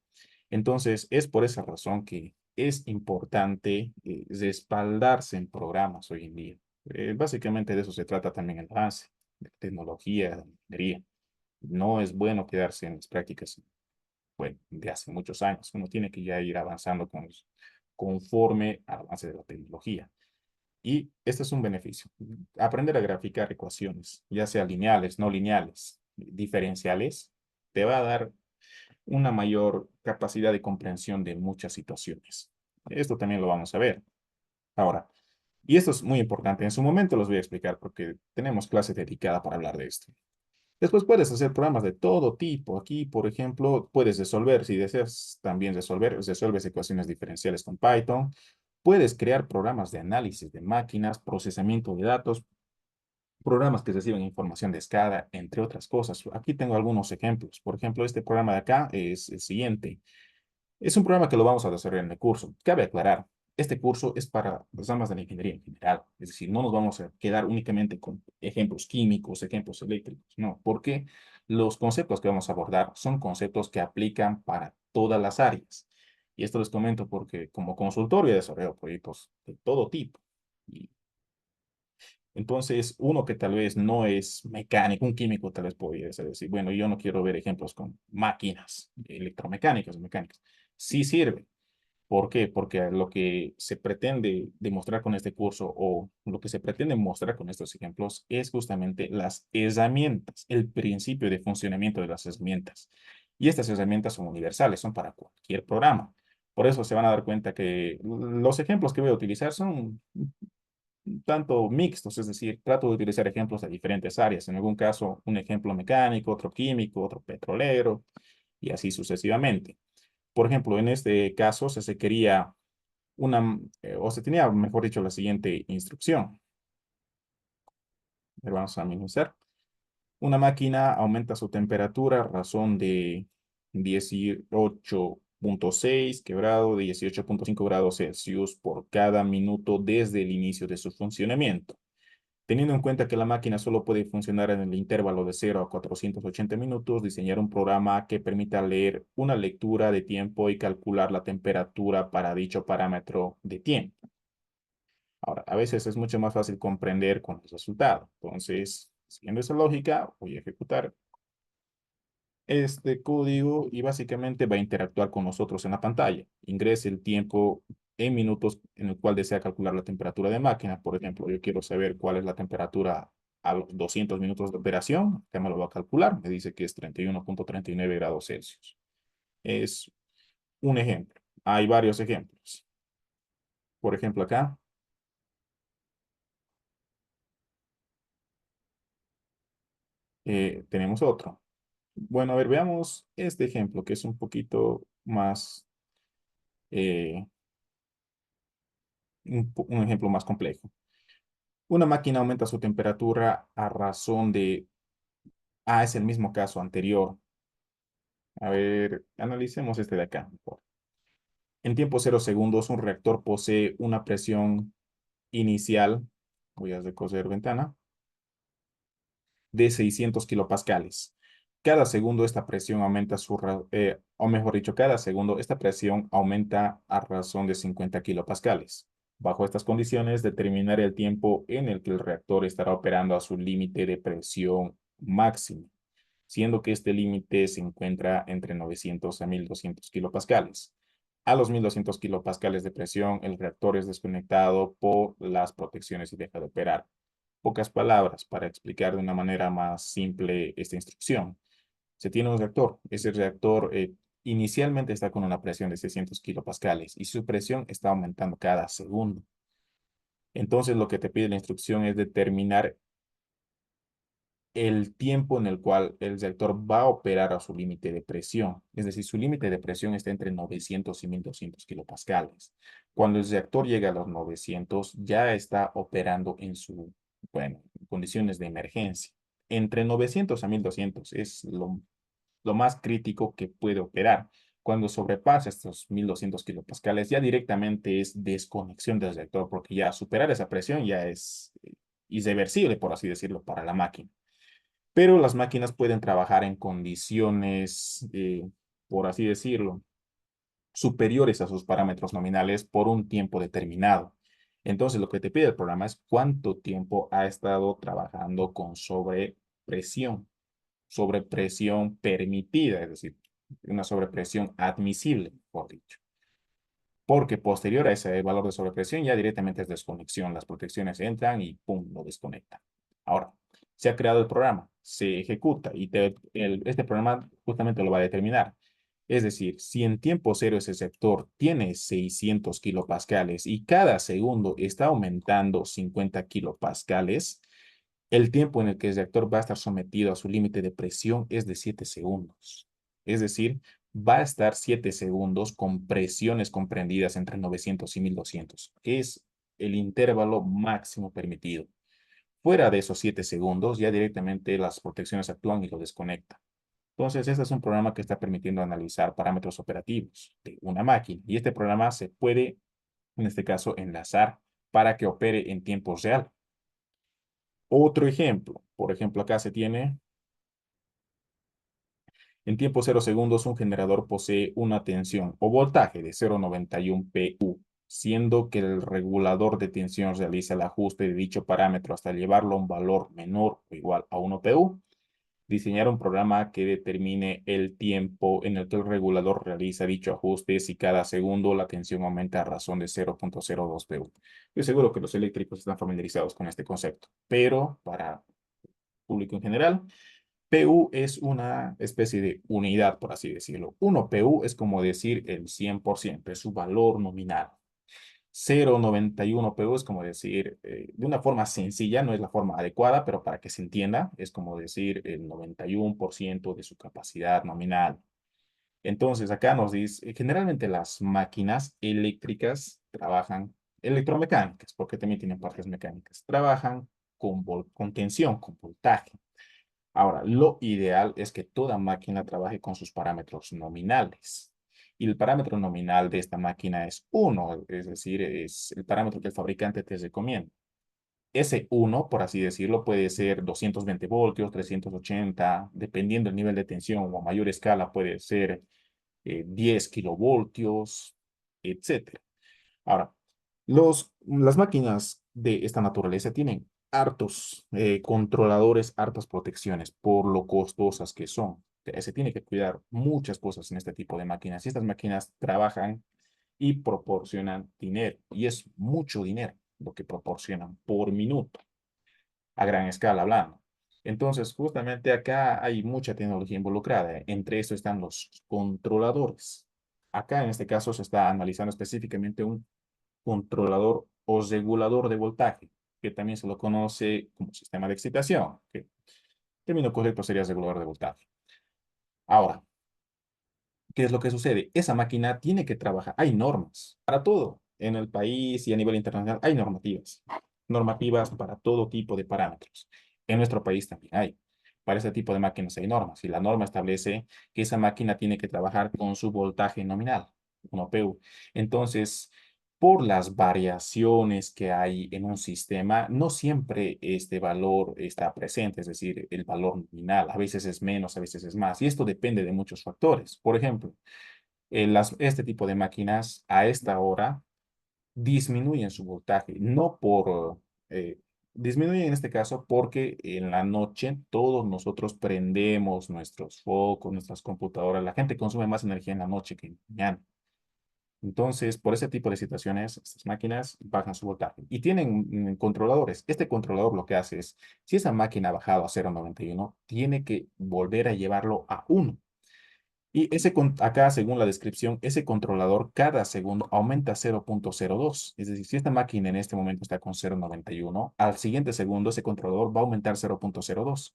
Entonces, es por esa razón que es importante respaldarse en programas hoy en día. Básicamente de eso se trata también el avance de tecnología, de ingeniería. No es bueno quedarse en las prácticas, bueno, de hace muchos años. Uno tiene que ya ir avanzando conforme al avance de la tecnología. Y este es un beneficio. Aprender a graficar ecuaciones, ya sea lineales, no lineales, diferenciales, te va a dar una mayor capacidad de comprensión de muchas situaciones. Esto también lo vamos a ver. Ahora, y esto es muy importante, en su momento los voy a explicar porque tenemos clase dedicada para hablar de esto. Después puedes hacer programas de todo tipo. Aquí, por ejemplo, puedes resolver, si deseas también resuelves ecuaciones diferenciales con Python. Puedes crear programas de análisis de máquinas, procesamiento de datos, programas que reciben información de escala, entre otras cosas. Aquí tengo algunos ejemplos. Por ejemplo, este programa de acá es el siguiente. Es un programa que lo vamos a desarrollar en el curso. Cabe aclarar, este curso es para las ramas de la ingeniería en general. Es decir, no nos vamos a quedar únicamente con ejemplos químicos, ejemplos eléctricos. No, porque los conceptos que vamos a abordar son conceptos que aplican para todas las áreas. Y esto les comento porque como consultor he desarrollado proyectos de todo tipo. Y entonces, uno que tal vez no es mecánico, un químico tal vez podría decir, bueno, yo no quiero ver ejemplos con máquinas electromecánicas, mecánicas. Sí sirve. ¿Por qué? Porque lo que se pretende demostrar con este curso o lo que se pretende mostrar con estos ejemplos es justamente las herramientas, el principio de funcionamiento de las herramientas. Y estas herramientas son universales, son para cualquier programa. Por eso se van a dar cuenta que los ejemplos que voy a utilizar son tanto mixtos, es decir, trato de utilizar ejemplos de diferentes áreas. En algún caso, un ejemplo mecánico, otro químico, otro petrolero y así sucesivamente. Por ejemplo, en este caso se quería o se tenía, mejor dicho, la siguiente instrucción. Vamos a minimizar. Una máquina aumenta su temperatura a razón de 18,6 quebrado de 18,5 grados Celsius por cada minuto desde el inicio de su funcionamiento. Teniendo en cuenta que la máquina solo puede funcionar en el intervalo de 0 a 480 minutos, diseñar un programa que permita leer una lectura de tiempo y calcular la temperatura para dicho parámetro de tiempo. Ahora, a veces es mucho más fácil comprender con los resultados. Entonces, siguiendo esa lógica, voy a ejecutar este código y básicamente va a interactuar con nosotros en la pantalla. Ingrese el tiempo en minutos en el cual desea calcular la temperatura de máquina. Por ejemplo, yo quiero saber cuál es la temperatura a los 200 minutos de operación. ¿Qué me lo va a calcular? Me dice que es 31,39 grados Celsius. Es un ejemplo. Hay varios ejemplos. Por ejemplo, acá tenemos otro. Bueno, a ver, veamos este ejemplo que es un poquito más, eh, un ejemplo más complejo. Una máquina aumenta su temperatura a razón de, es el mismo caso anterior. A ver, analicemos este de acá. En tiempo 0 segundos, un reactor posee una presión inicial, voy a recoger ventana, de 600 kilopascales. Cada segundo esta presión aumenta o mejor dicho, cada segundo esta presión aumenta a razón de 50 kilopascales. Bajo estas condiciones, determinar el tiempo en el que el reactor estará operando a su límite de presión máximo, siendo que este límite se encuentra entre 900 a 1200 kilopascales. A los 1200 kilopascales de presión, el reactor es desconectado por las protecciones y deja de operar. Pocas palabras para explicar de una manera más simple esta instrucción. Se tiene un reactor. Ese reactor inicialmente está con una presión de 600 kilopascales y su presión está aumentando cada segundo. Entonces, lo que te pide la instrucción es determinar el tiempo en el cual el reactor va a operar a su límite de presión. Es decir, su límite de presión está entre 900 y 1200 kilopascales. Cuando el reactor llega a los 900, ya está operando en bueno, en condiciones de emergencia. Entre 900 a 1200 es lo más crítico que puede operar. Cuando sobrepasa estos 1200 kilopascales, ya directamente es desconexión del reactor, porque ya superar esa presión ya es irreversible, por así decirlo, para la máquina. Pero las máquinas pueden trabajar en condiciones, por así decirlo, superiores a sus parámetros nominales por un tiempo determinado. Entonces, lo que te pide el programa es cuánto tiempo ha estado trabajando con sobrepresión permitida, es decir, una sobrepresión admisible, por dicho. Porque posterior a ese valor de sobrepresión ya directamente es desconexión. Las protecciones entran y pum, lo desconectan. Ahora, se ha creado el programa, se ejecuta y este programa justamente lo va a determinar. Es decir, si en tiempo cero ese sector tiene 600 kilopascales y cada segundo está aumentando 50 kilopascales, el tiempo en el que el reactor va a estar sometido a su límite de presión es de 7 segundos. Es decir, va a estar 7 segundos con presiones comprendidas entre 900 y 1200, que es el intervalo máximo permitido. Fuera de esos 7 segundos, ya directamente las protecciones actúan y lo desconectan. Entonces, este es un programa que está permitiendo analizar parámetros operativos de una máquina. Y este programa se puede, en este caso, enlazar para que opere en tiempo real. Otro ejemplo, por ejemplo, acá se tiene en tiempo 0 segundos, un generador posee una tensión o voltaje de 0,91 pu, siendo que el regulador de tensión realiza el ajuste de dicho parámetro hasta llevarlo a un valor menor o igual a 1 pu. Diseñar un programa que determine el tiempo en el que el regulador realiza dicho ajuste si cada segundo la tensión aumenta a razón de 0,02 pu. Estoy seguro que los eléctricos están familiarizados con este concepto, pero para público en general, PU es una especie de unidad, por así decirlo. 1 PU es como decir el 100%, es su valor nominal. 0,91 PU es como decir, de una forma sencilla, no es la forma adecuada, pero para que se entienda, es como decir el 91% de su capacidad nominal. Entonces, acá nos dice, generalmente las máquinas eléctricas trabajan, electromecánicas, porque también tienen partes mecánicas, trabajan con tensión, con voltaje. Ahora, lo ideal es que toda máquina trabaje con sus parámetros nominales. Y el parámetro nominal de esta máquina es 1, es decir, es el parámetro que el fabricante te recomienda. Ese 1, por así decirlo, puede ser 220 voltios, 380, dependiendo del nivel de tensión o a mayor escala puede ser 10 kilovoltios, etcétera. Ahora, las máquinas de esta naturaleza tienen hartos controladores, hartas protecciones por lo costosas que son. Se tiene que cuidar muchas cosas en este tipo de máquinas y estas máquinas trabajan y proporcionan dinero y es mucho dinero lo que proporcionan por minuto a gran escala hablando. Entonces, justamente acá hay mucha tecnología involucrada. Entre eso están los controladores. Acá en este caso se está analizando específicamente un controlador o regulador de voltaje, que también se lo conoce como sistema de excitación, que el término correcto sería regulador de voltaje. Ahora, ¿qué es lo que sucede? Esa máquina tiene que trabajar. Hay normas para todo. En el país y a nivel internacional hay normativas. Normativas para todo tipo de parámetros. En nuestro país también hay. Para ese tipo de máquinas hay normas. Y la norma establece que esa máquina tiene que trabajar con su voltaje nominal, un OPU. Entonces, por las variaciones que hay en un sistema, no siempre este valor está presente, es decir, el valor nominal. A veces es menos, a veces es más. Y esto depende de muchos factores. Por ejemplo, este tipo de máquinas a esta hora disminuyen su voltaje, no por... disminuyen en este caso porque en la noche todos nosotros prendemos nuestros focos, nuestras computadoras. La gente consume más energía en la noche que en la mañana. Entonces, por ese tipo de situaciones, estas máquinas bajan su voltaje y tienen controladores. Este controlador lo que hace es, si esa máquina ha bajado a 0,91, tiene que volver a llevarlo a 1. Y acá, según la descripción, ese controlador cada segundo aumenta 0,02. Es decir, si esta máquina en este momento está con 0,91, al siguiente segundo ese controlador va a aumentar 0,02.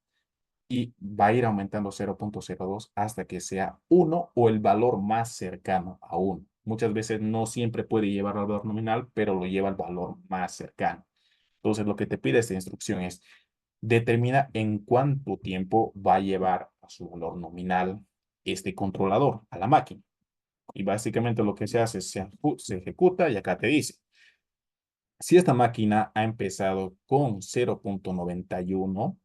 y va a ir aumentando 0.02 hasta que sea uno o el valor más cercano a uno. Muchas veces no siempre puede llevar al valor nominal, pero lo lleva al valor más cercano. Entonces, lo que te pide esta instrucción es determina en cuánto tiempo va a llevar a su valor nominal este controlador a la máquina. Y básicamente lo que se hace es se ejecuta y acá te dice, si esta máquina ha empezado con 0.91,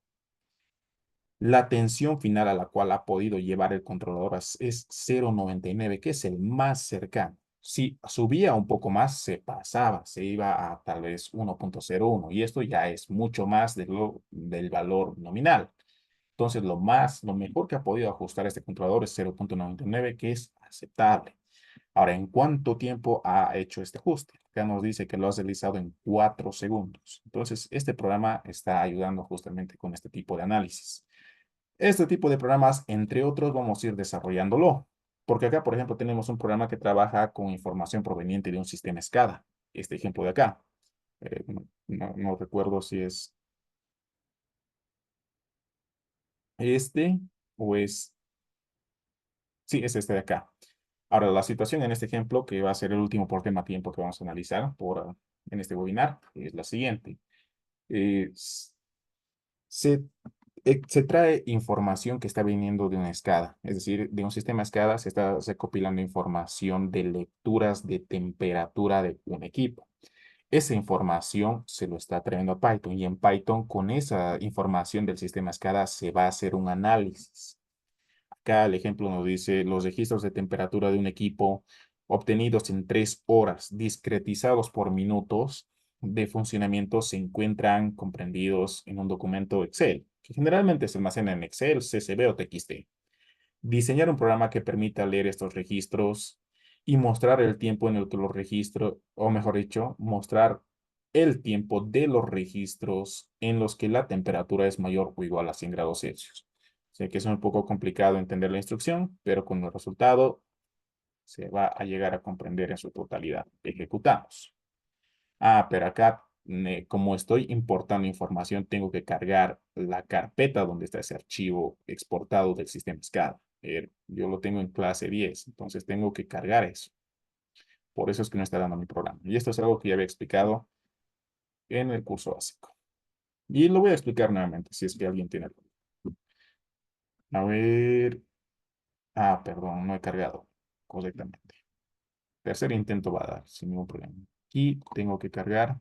la tensión final a la cual ha podido llevar el controlador es 0.99, que es el más cercano. Si subía un poco más, se pasaba, se iba a tal vez 1.01 y esto ya es mucho más del valor nominal. Entonces, lo mejor que ha podido ajustar este controlador es 0.99, que es aceptable. Ahora, ¿en cuánto tiempo ha hecho este ajuste? Acá nos dice que lo has realizado en 4 segundos. Entonces, este programa está ayudando justamente con este tipo de análisis. Este tipo de programas, entre otros, vamos a ir desarrollándolo. Porque acá, por ejemplo, tenemos un programa que trabaja con información proveniente de un sistema SCADA. Este ejemplo de acá. No recuerdo si es este o es... Sí, es este de acá. Ahora, la situación en este ejemplo, que va a ser el último por tema tiempo que vamos a analizar en este webinar, es la siguiente. Eh, s- se, se trae información que está viniendo de una SCADA, es decir, de un sistema SCADA se está recopilando información de lecturas de temperatura de un equipo. Esa información se lo está trayendo a Python y en Python con esa información del sistema SCADA se va a hacer un análisis. Acá el ejemplo nos dice los registros de temperatura de un equipo obtenidos en 3 horas, discretizados por minutos de funcionamiento, se encuentran comprendidos en un documento Excel, que generalmente se almacena en Excel, CSV o TXT. Diseñar un programa que permita leer estos registros y mostrar el tiempo en el que los registros, o mejor dicho, mostrar el tiempo de los registros en los que la temperatura es mayor o igual a 100 grados Celsius. Sé que es un poco complicado entender la instrucción, pero con el resultado se va a llegar a comprender en su totalidad. Ejecutamos. Ah, pero acá, como estoy importando información, tengo que cargar la carpeta donde está ese archivo exportado del sistema SCADA. Yo lo tengo en clase 10, entonces tengo que cargar eso. Por eso es que no está dando mi programa. Y esto es algo que ya había explicado en el curso básico. Y lo voy a explicar nuevamente, si es que alguien tiene duda. A ver. Ah, perdón, no he cargado correctamente. Tercer intento va a dar sin ningún problema. Y tengo que cargar.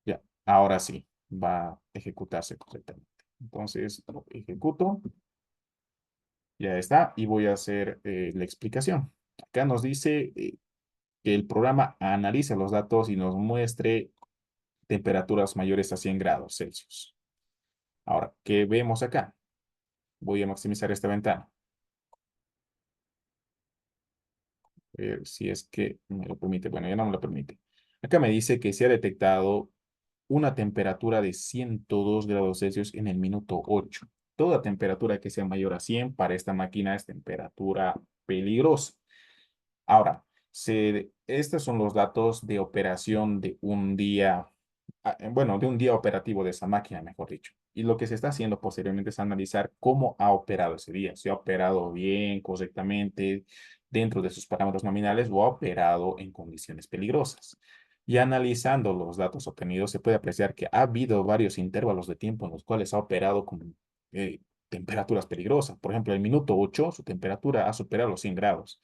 Ya, ahora sí, va a ejecutarse correctamente. Entonces, lo ejecuto, ya está, y voy a hacer la explicación. Acá nos dice que el programa analiza los datos y nos muestre temperaturas mayores a 100 grados Celsius. Ahora, ¿qué vemos acá? Voy a maximizar esta ventana. Si es que me lo permite. Bueno, ya no me lo permite. Acá me dice que se ha detectado una temperatura de 102 grados Celsius en el minuto 8. Toda temperatura que sea mayor a 100 para esta máquina es temperatura peligrosa. Ahora, estos son los datos de operación de un día, bueno, de un día operativo de esa máquina, mejor dicho. Y lo que se está haciendo posteriormente es analizar cómo ha operado ese día, si ha operado bien, correctamente, dentro de sus parámetros nominales o ha operado en condiciones peligrosas. Y analizando los datos obtenidos, se puede apreciar que ha habido varios intervalos de tiempo en los cuales ha operado con eh, temperaturas peligrosas. Por ejemplo, el minuto 8, su temperatura ha superado los 100 grados.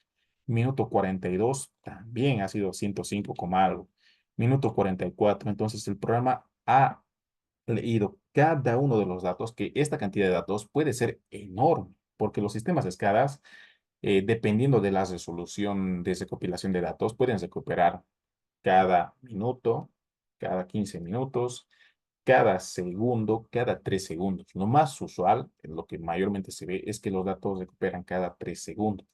Minuto 42 también ha sido 105, algo. Minuto 44. Entonces el programa ha leído cada uno de los datos, que esta cantidad de datos puede ser enorme, porque los sistemas de escalas, dependiendo de la resolución de recopilación de datos, pueden recuperar cada minuto, cada 15 minutos, cada segundo, cada 3 segundos. Lo más usual, lo que mayormente se ve, es que los datos recuperan cada 3 segundos.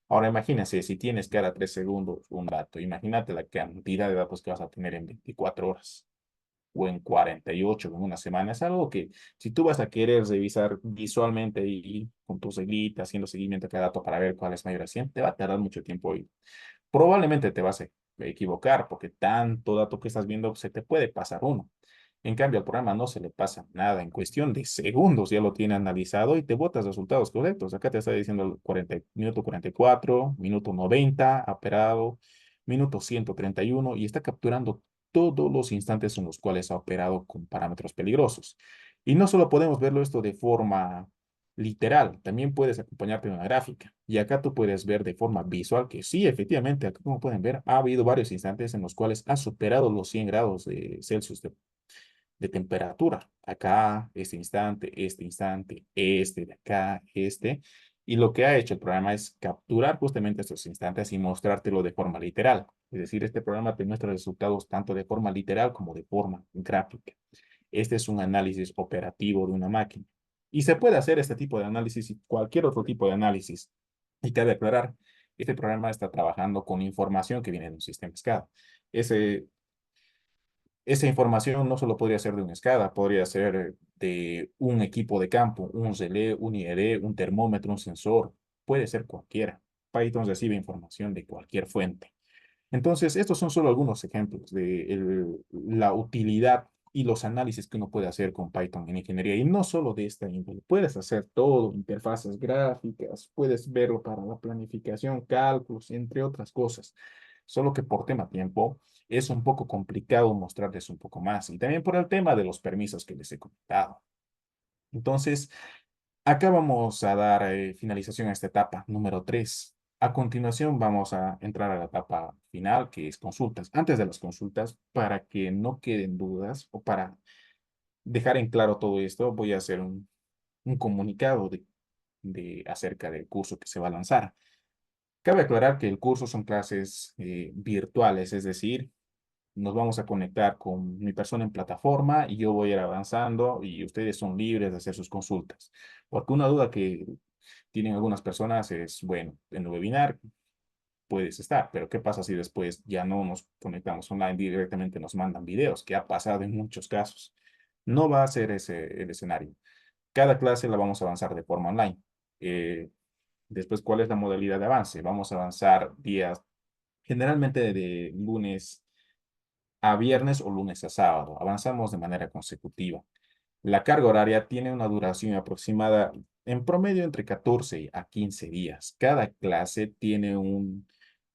Ahora imagínense, si tienes cada 3 segundos un dato, imagínate la cantidad de datos que vas a tener en 24 horas o en 48 en una semana. Es algo que si tú vas a querer revisar visualmente y con tu reglita, haciendo seguimiento a cada dato para ver cuál es mayor a 100, te va a tardar mucho tiempo y probablemente te vas a equivocar porque tanto dato que estás viendo se te puede pasar uno. En cambio, al programa no se le pasa nada. En cuestión de segundos ya lo tiene analizado y te botas resultados correctos. Acá te está diciendo el 40, minuto 44, minuto 90, operado, minuto 131 y está capturando todos los instantes en los cuales ha operado con parámetros peligrosos. Y no solo podemos verlo esto de forma literal, también puedes acompañarte de una gráfica. Y acá tú puedes ver de forma visual que sí, efectivamente, acá como pueden ver, ha habido varios instantes en los cuales ha superado los 100 grados de Celsius de temperatura. Acá, este instante, este de acá, este. Y lo que ha hecho el programa es capturar justamente estos instantes y mostrártelo de forma literal. Es decir, este programa te muestra resultados tanto de forma literal como de forma gráfica. Este es un análisis operativo de una máquina. Y se puede hacer este tipo de análisis y cualquier otro tipo de análisis. Y cabe aclarar, este programa está trabajando con información que viene de un sistema SCADA. Ese esa información no solo podría ser de un SCADA, podría ser de un equipo de campo, un relé, un IED, un termómetro, un sensor, puede ser cualquiera. Python recibe información de cualquier fuente. Entonces, estos son solo algunos ejemplos de la utilidad y los análisis que uno puede hacer con Python en ingeniería. Y no solo de esta índole, puedes hacer todo, interfaces gráficas, puedes verlo para la planificación, cálculos, entre otras cosas. Solo que por tema tiempo es un poco complicado mostrarles un poco más. Y también por el tema de los permisos que les he comentado. Entonces, acá vamos a dar finalización a esta etapa número 3. A continuación vamos a entrar a la etapa final, que es consultas. Antes de las consultas, para que no queden dudas o para dejar en claro todo esto, voy a hacer un comunicado acerca del curso que se va a lanzar. Cabe aclarar que el curso son clases virtuales, es decir, nos vamos a conectar con mi persona en plataforma y yo voy a ir avanzando y ustedes son libres de hacer sus consultas. Porque una duda que tienen algunas personas es, bueno, en el webinar puedes estar, pero ¿qué pasa si después ya no nos conectamos online, directamente nos mandan videos, que ha pasado en muchos casos? No va a ser ese el escenario. Cada clase la vamos a avanzar de forma online. Eh, Después, ¿cuál es la modalidad de avance? Vamos a avanzar días, generalmente de lunes a viernes o lunes a sábado. Avanzamos de manera consecutiva. La carga horaria tiene una duración aproximada en promedio entre 14 a 15 días. Cada clase tiene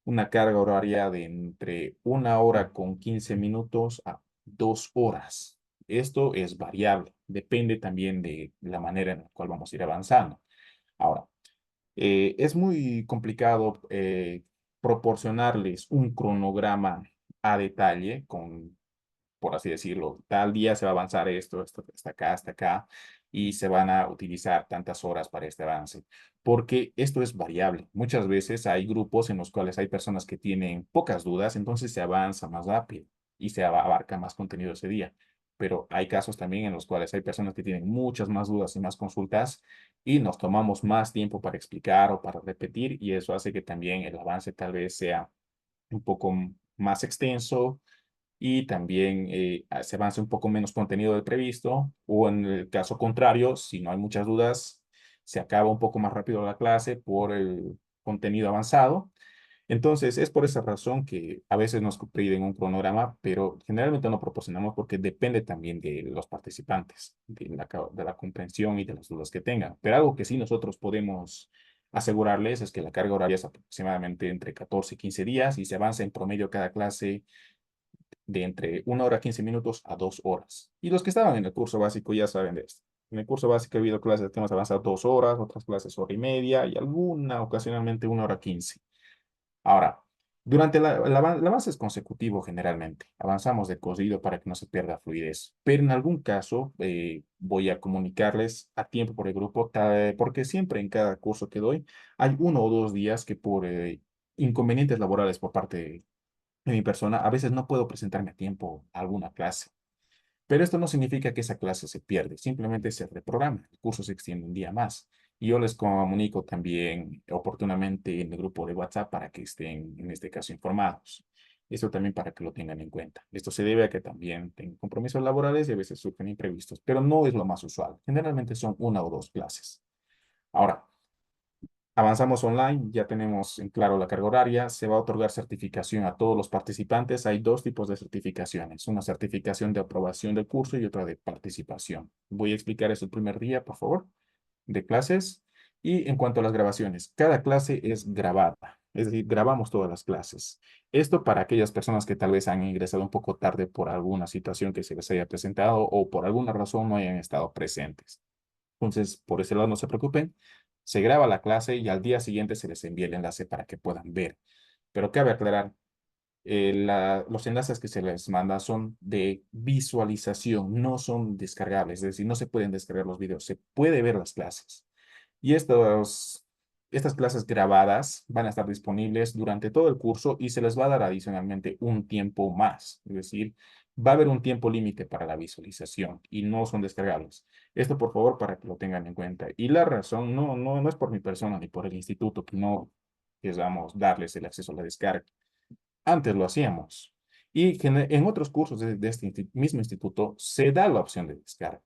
una carga horaria de entre 1 hora con 15 minutos a 2 horas. Esto es variable, depende también de la manera en la cual vamos a ir avanzando. Ahora, es muy complicado proporcionarles un cronograma a detalle con, por así decirlo, tal día se va a avanzar esto hasta acá, y se van a utilizar tantas horas para este avance, porque esto es variable. Muchas veces hay grupos en los cuales hay personas que tienen pocas dudas, entonces se avanza más rápido y se abarca más contenido ese día. Pero hay casos también en los cuales hay personas que tienen muchas más dudas y más consultas y nos tomamos más tiempo para explicar o para repetir y eso hace que también el avance tal vez sea un poco más extenso y también se avance un poco menos contenido del previsto, o en el caso contrario, si no hay muchas dudas, se acaba un poco más rápido la clase por el contenido avanzado. Entonces, es por esa razón que a veces nos piden un cronograma, pero generalmente no proporcionamos porque depende también de los participantes, de la comprensión y de las dudas que tengan. Pero algo que sí nosotros podemos asegurarles es que la carga horaria es aproximadamente entre 14 y 15 días y se avanza en promedio cada clase de entre 1 hora 15 minutos a 2 horas. Y los que estaban en el curso básico ya saben de esto. En el curso básico ha habido clases que hemos avanzado 2 horas, otras clases 1 hora y media y alguna ocasionalmente 1 hora 15. Ahora, durante el avance es consecutivo generalmente. Avanzamos de corrido para que no se pierda fluidez. Pero en algún caso voy a comunicarles a tiempo por el grupo, porque siempre en cada curso que doy hay 1 o 2 días que por inconvenientes laborales por parte de mi persona, a veces no puedo presentarme a tiempo a alguna clase. Pero esto no significa que esa clase se pierde, simplemente se reprograma, el curso se extiende un día más. Y yo les comunico también oportunamente en el grupo de WhatsApp para que estén, en este caso, informados. Esto también para que lo tengan en cuenta. Esto se debe a que también tengo compromisos laborales y a veces surgen imprevistos, pero no es lo más usual. Generalmente son 1 o 2 clases. Ahora, Avanzamos online, ya tenemos en claro la carga horaria, se va a otorgar certificación a todos los participantes. Hay dos tipos de certificaciones, una certificación de aprobación del curso y otra de participación. Voy a explicar eso el primer día, por favor, de clases. Y en cuanto a las grabaciones, cada clase es grabada, es decir, grabamos todas las clases. Esto para aquellas personas que tal vez han ingresado un poco tarde por alguna situación que se les haya presentado o por alguna razón no hayan estado presentes. Entonces, por ese lado no se preocupen, se graba la clase y al día siguiente se les envía el enlace para que puedan ver. Pero cabe aclarar, los enlaces que se les manda son de visualización, no son descargables, es decir, no se pueden descargar los videos, se puede ver las clases. Y estas clases grabadas van a estar disponibles durante todo el curso y se les va a dar adicionalmente un tiempo más. Es decir, va a haber un tiempo límite para la visualización y no son descargables. Esto, por favor, para que lo tengan en cuenta. Y la razón no es por mi persona ni por el instituto que no queramos darles el acceso a la descarga. Antes lo hacíamos. Y en otros cursos de este mismo instituto se da la opción de descarga.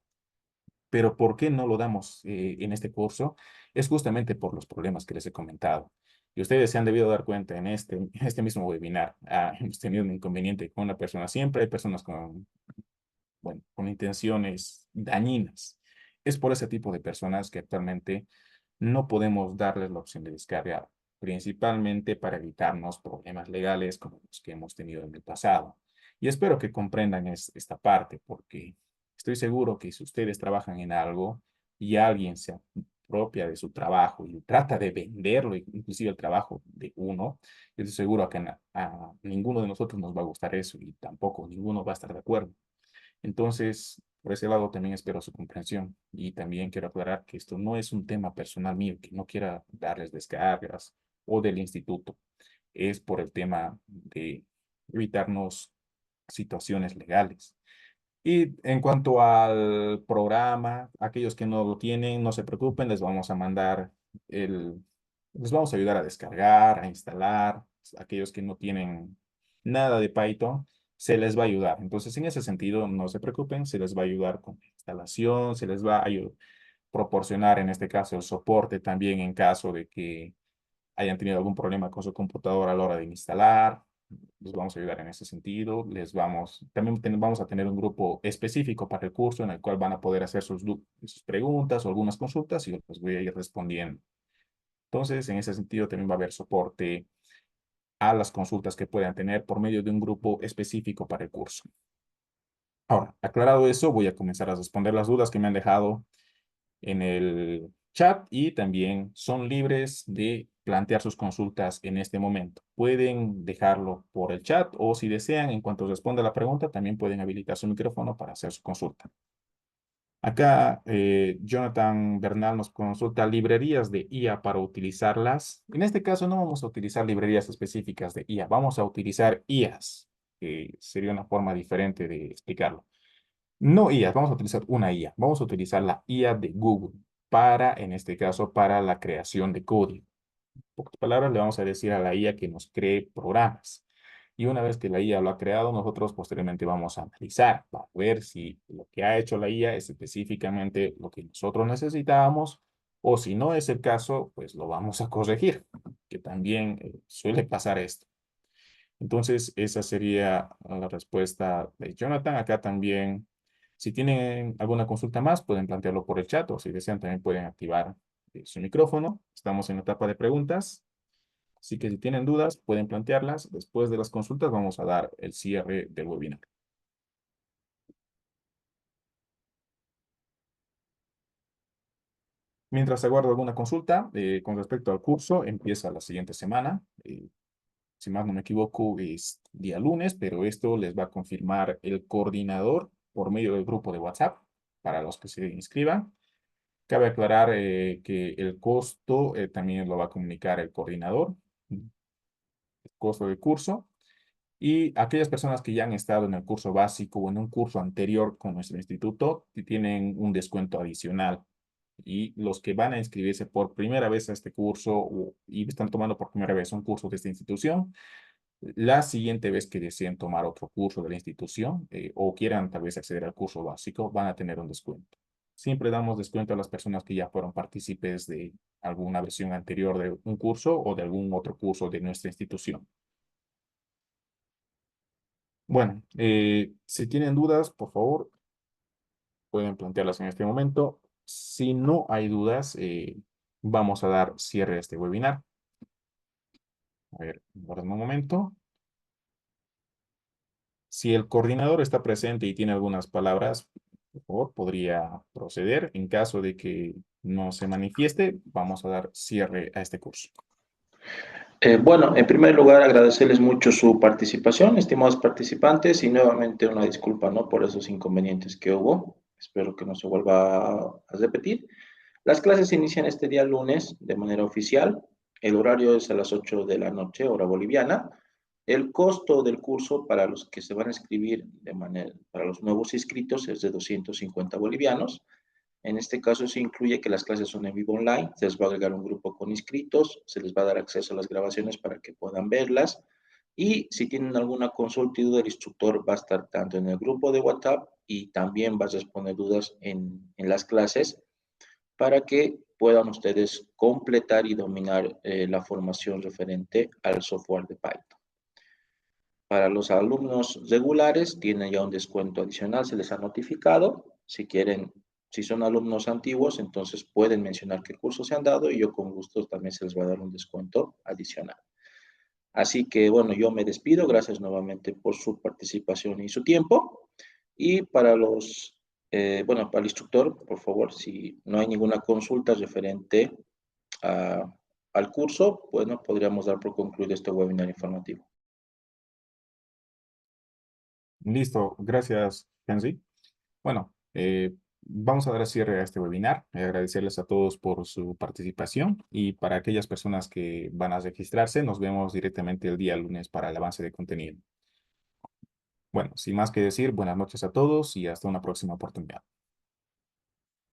Pero ¿por qué no lo damos en este curso? Es justamente por los problemas que les he comentado. Y ustedes se han debido dar cuenta en este mismo webinar. Hemos tenido un inconveniente con una persona. Siempre hay personas con, bueno, con intenciones dañinas. Es por ese tipo de personas que actualmente no podemos darles la opción de descargar, principalmente para evitarnos problemas legales como los que hemos tenido en el pasado. Y espero que comprendan esta parte, porque estoy seguro que si ustedes trabajan en algo y alguien se apropia de su trabajo y trata de venderlo, inclusive el trabajo de uno, yo estoy seguro que a ninguno de nosotros nos va a gustar eso y tampoco ninguno va a estar de acuerdo. Entonces, por ese lado también espero su comprensión y también quiero aclarar que esto no es un tema personal mío, que no quiera darles descargas o del instituto, es por el tema de evitarnos situaciones legales. Y en cuanto al programa, aquellos que no lo tienen, no se preocupen, les vamos a mandar les vamos a ayudar a descargar, a instalar. Aquellos que no tienen nada de Python, se les va a ayudar. Entonces, en ese sentido, no se preocupen, se les va a ayudar con la instalación, se les va a proporcionar, en este caso, el soporte también en caso de que hayan tenido algún problema con su computadora a la hora de instalar. Les vamos a ayudar en ese sentido. También vamos a tener un grupo específico para el curso en el cual van a poder hacer sus preguntas o algunas consultas y yo les voy a ir respondiendo. Entonces, en ese sentido, también va a haber soporte a las consultas que puedan tener por medio de un grupo específico para el curso. Ahora, aclarado eso, voy a comenzar a responder las dudas que me han dejado en el chat y también son libres de plantear sus consultas en este momento. Pueden dejarlo por el chat o si desean, en cuanto responda la pregunta, también pueden habilitar su micrófono para hacer su consulta. Acá Jonathan Bernal nos consulta librerías de IA para utilizarlas. En este caso no vamos a utilizar librerías específicas de IA, vamos a utilizar IAs, que sería una forma diferente de explicarlo. No IA, vamos a utilizar una IA. Vamos a utilizar la IA de Google para, en este caso, para la creación de código. En pocas palabras, le vamos a decir a la IA que nos cree programas. Y una vez que la IA lo ha creado, nosotros posteriormente vamos a analizar para ver si lo que ha hecho la IA es específicamente lo que nosotros necesitábamos o si no es el caso, pues lo vamos a corregir, que también suele pasar esto. Entonces, esa sería la respuesta de Jonathan. Acá también, si tienen alguna consulta más, pueden plantearlo por el chat o si desean también pueden activar su micrófono. Estamos en la etapa de preguntas. Así que si tienen dudas, pueden plantearlas. Después de las consultas, vamos a dar el cierre del webinar. Mientras aguardo alguna consulta, con respecto al curso, empieza la siguiente semana. Si más no me equivoco, es día lunes, pero esto les va a confirmar el coordinador por medio del grupo de WhatsApp para los que se inscriban. Cabe aclarar que el costo también lo va a comunicar el coordinador, el costo del curso. Y aquellas personas que ya han estado en el curso básico o en un curso anterior con nuestro instituto tienen un descuento adicional. Y los que van a inscribirse por primera vez a este curso y están tomando por primera vez un curso de esta institución, la siguiente vez que deseen tomar otro curso de la institución o quieran tal vez acceder al curso básico, van a tener un descuento. Siempre damos descuento a las personas que ya fueron partícipes de alguna versión anterior de un curso o de algún otro curso de nuestra institución. Bueno, si tienen dudas, por favor, pueden plantearlas en este momento. Si no hay dudas, vamos a dar cierre a este webinar. A ver, guarden un momento. Si el coordinador está presente y tiene algunas palabras, por favor, podría proceder. En caso de que no se manifieste, vamos a dar cierre a este curso. Bueno, en primer lugar, agradecerles mucho su participación, estimados participantes, y nuevamente una disculpa, ¿no? Por esos inconvenientes que hubo. Espero que no se vuelva a repetir. Las clases inician este día lunes de manera oficial. El horario es a las 8 de la noche, hora boliviana. El costo del curso para los que se van a inscribir para los nuevos inscritos es de 250 bolivianos. En este caso se incluye que las clases son en vivo online, se les va a agregar un grupo con inscritos, se les va a dar acceso a las grabaciones para que puedan verlas y si tienen alguna consulta y duda, el instructor va a estar tanto en el grupo de WhatsApp y también va a responder dudas en las clases para que puedan ustedes completar y dominar la formación referente al software de Python. Para los alumnos regulares tienen ya un descuento adicional, se les ha notificado. Si quieren, si son alumnos antiguos, entonces pueden mencionar qué cursos se han dado y yo con gusto también se les va a dar un descuento adicional. Así que bueno, yo me despido. Gracias nuevamente por su participación y su tiempo. Y bueno, para el instructor, por favor, si no hay ninguna consulta referente a, al curso, bueno, podríamos dar por concluido este webinar informativo. Listo, gracias, Kenzie. Bueno, vamos a dar cierre a este webinar. Agradecerles a todos por su participación y para aquellas personas que van a registrarse, nos vemos directamente el día lunes para el avance de contenido. Bueno, sin más que decir, buenas noches a todos y hasta una próxima oportunidad.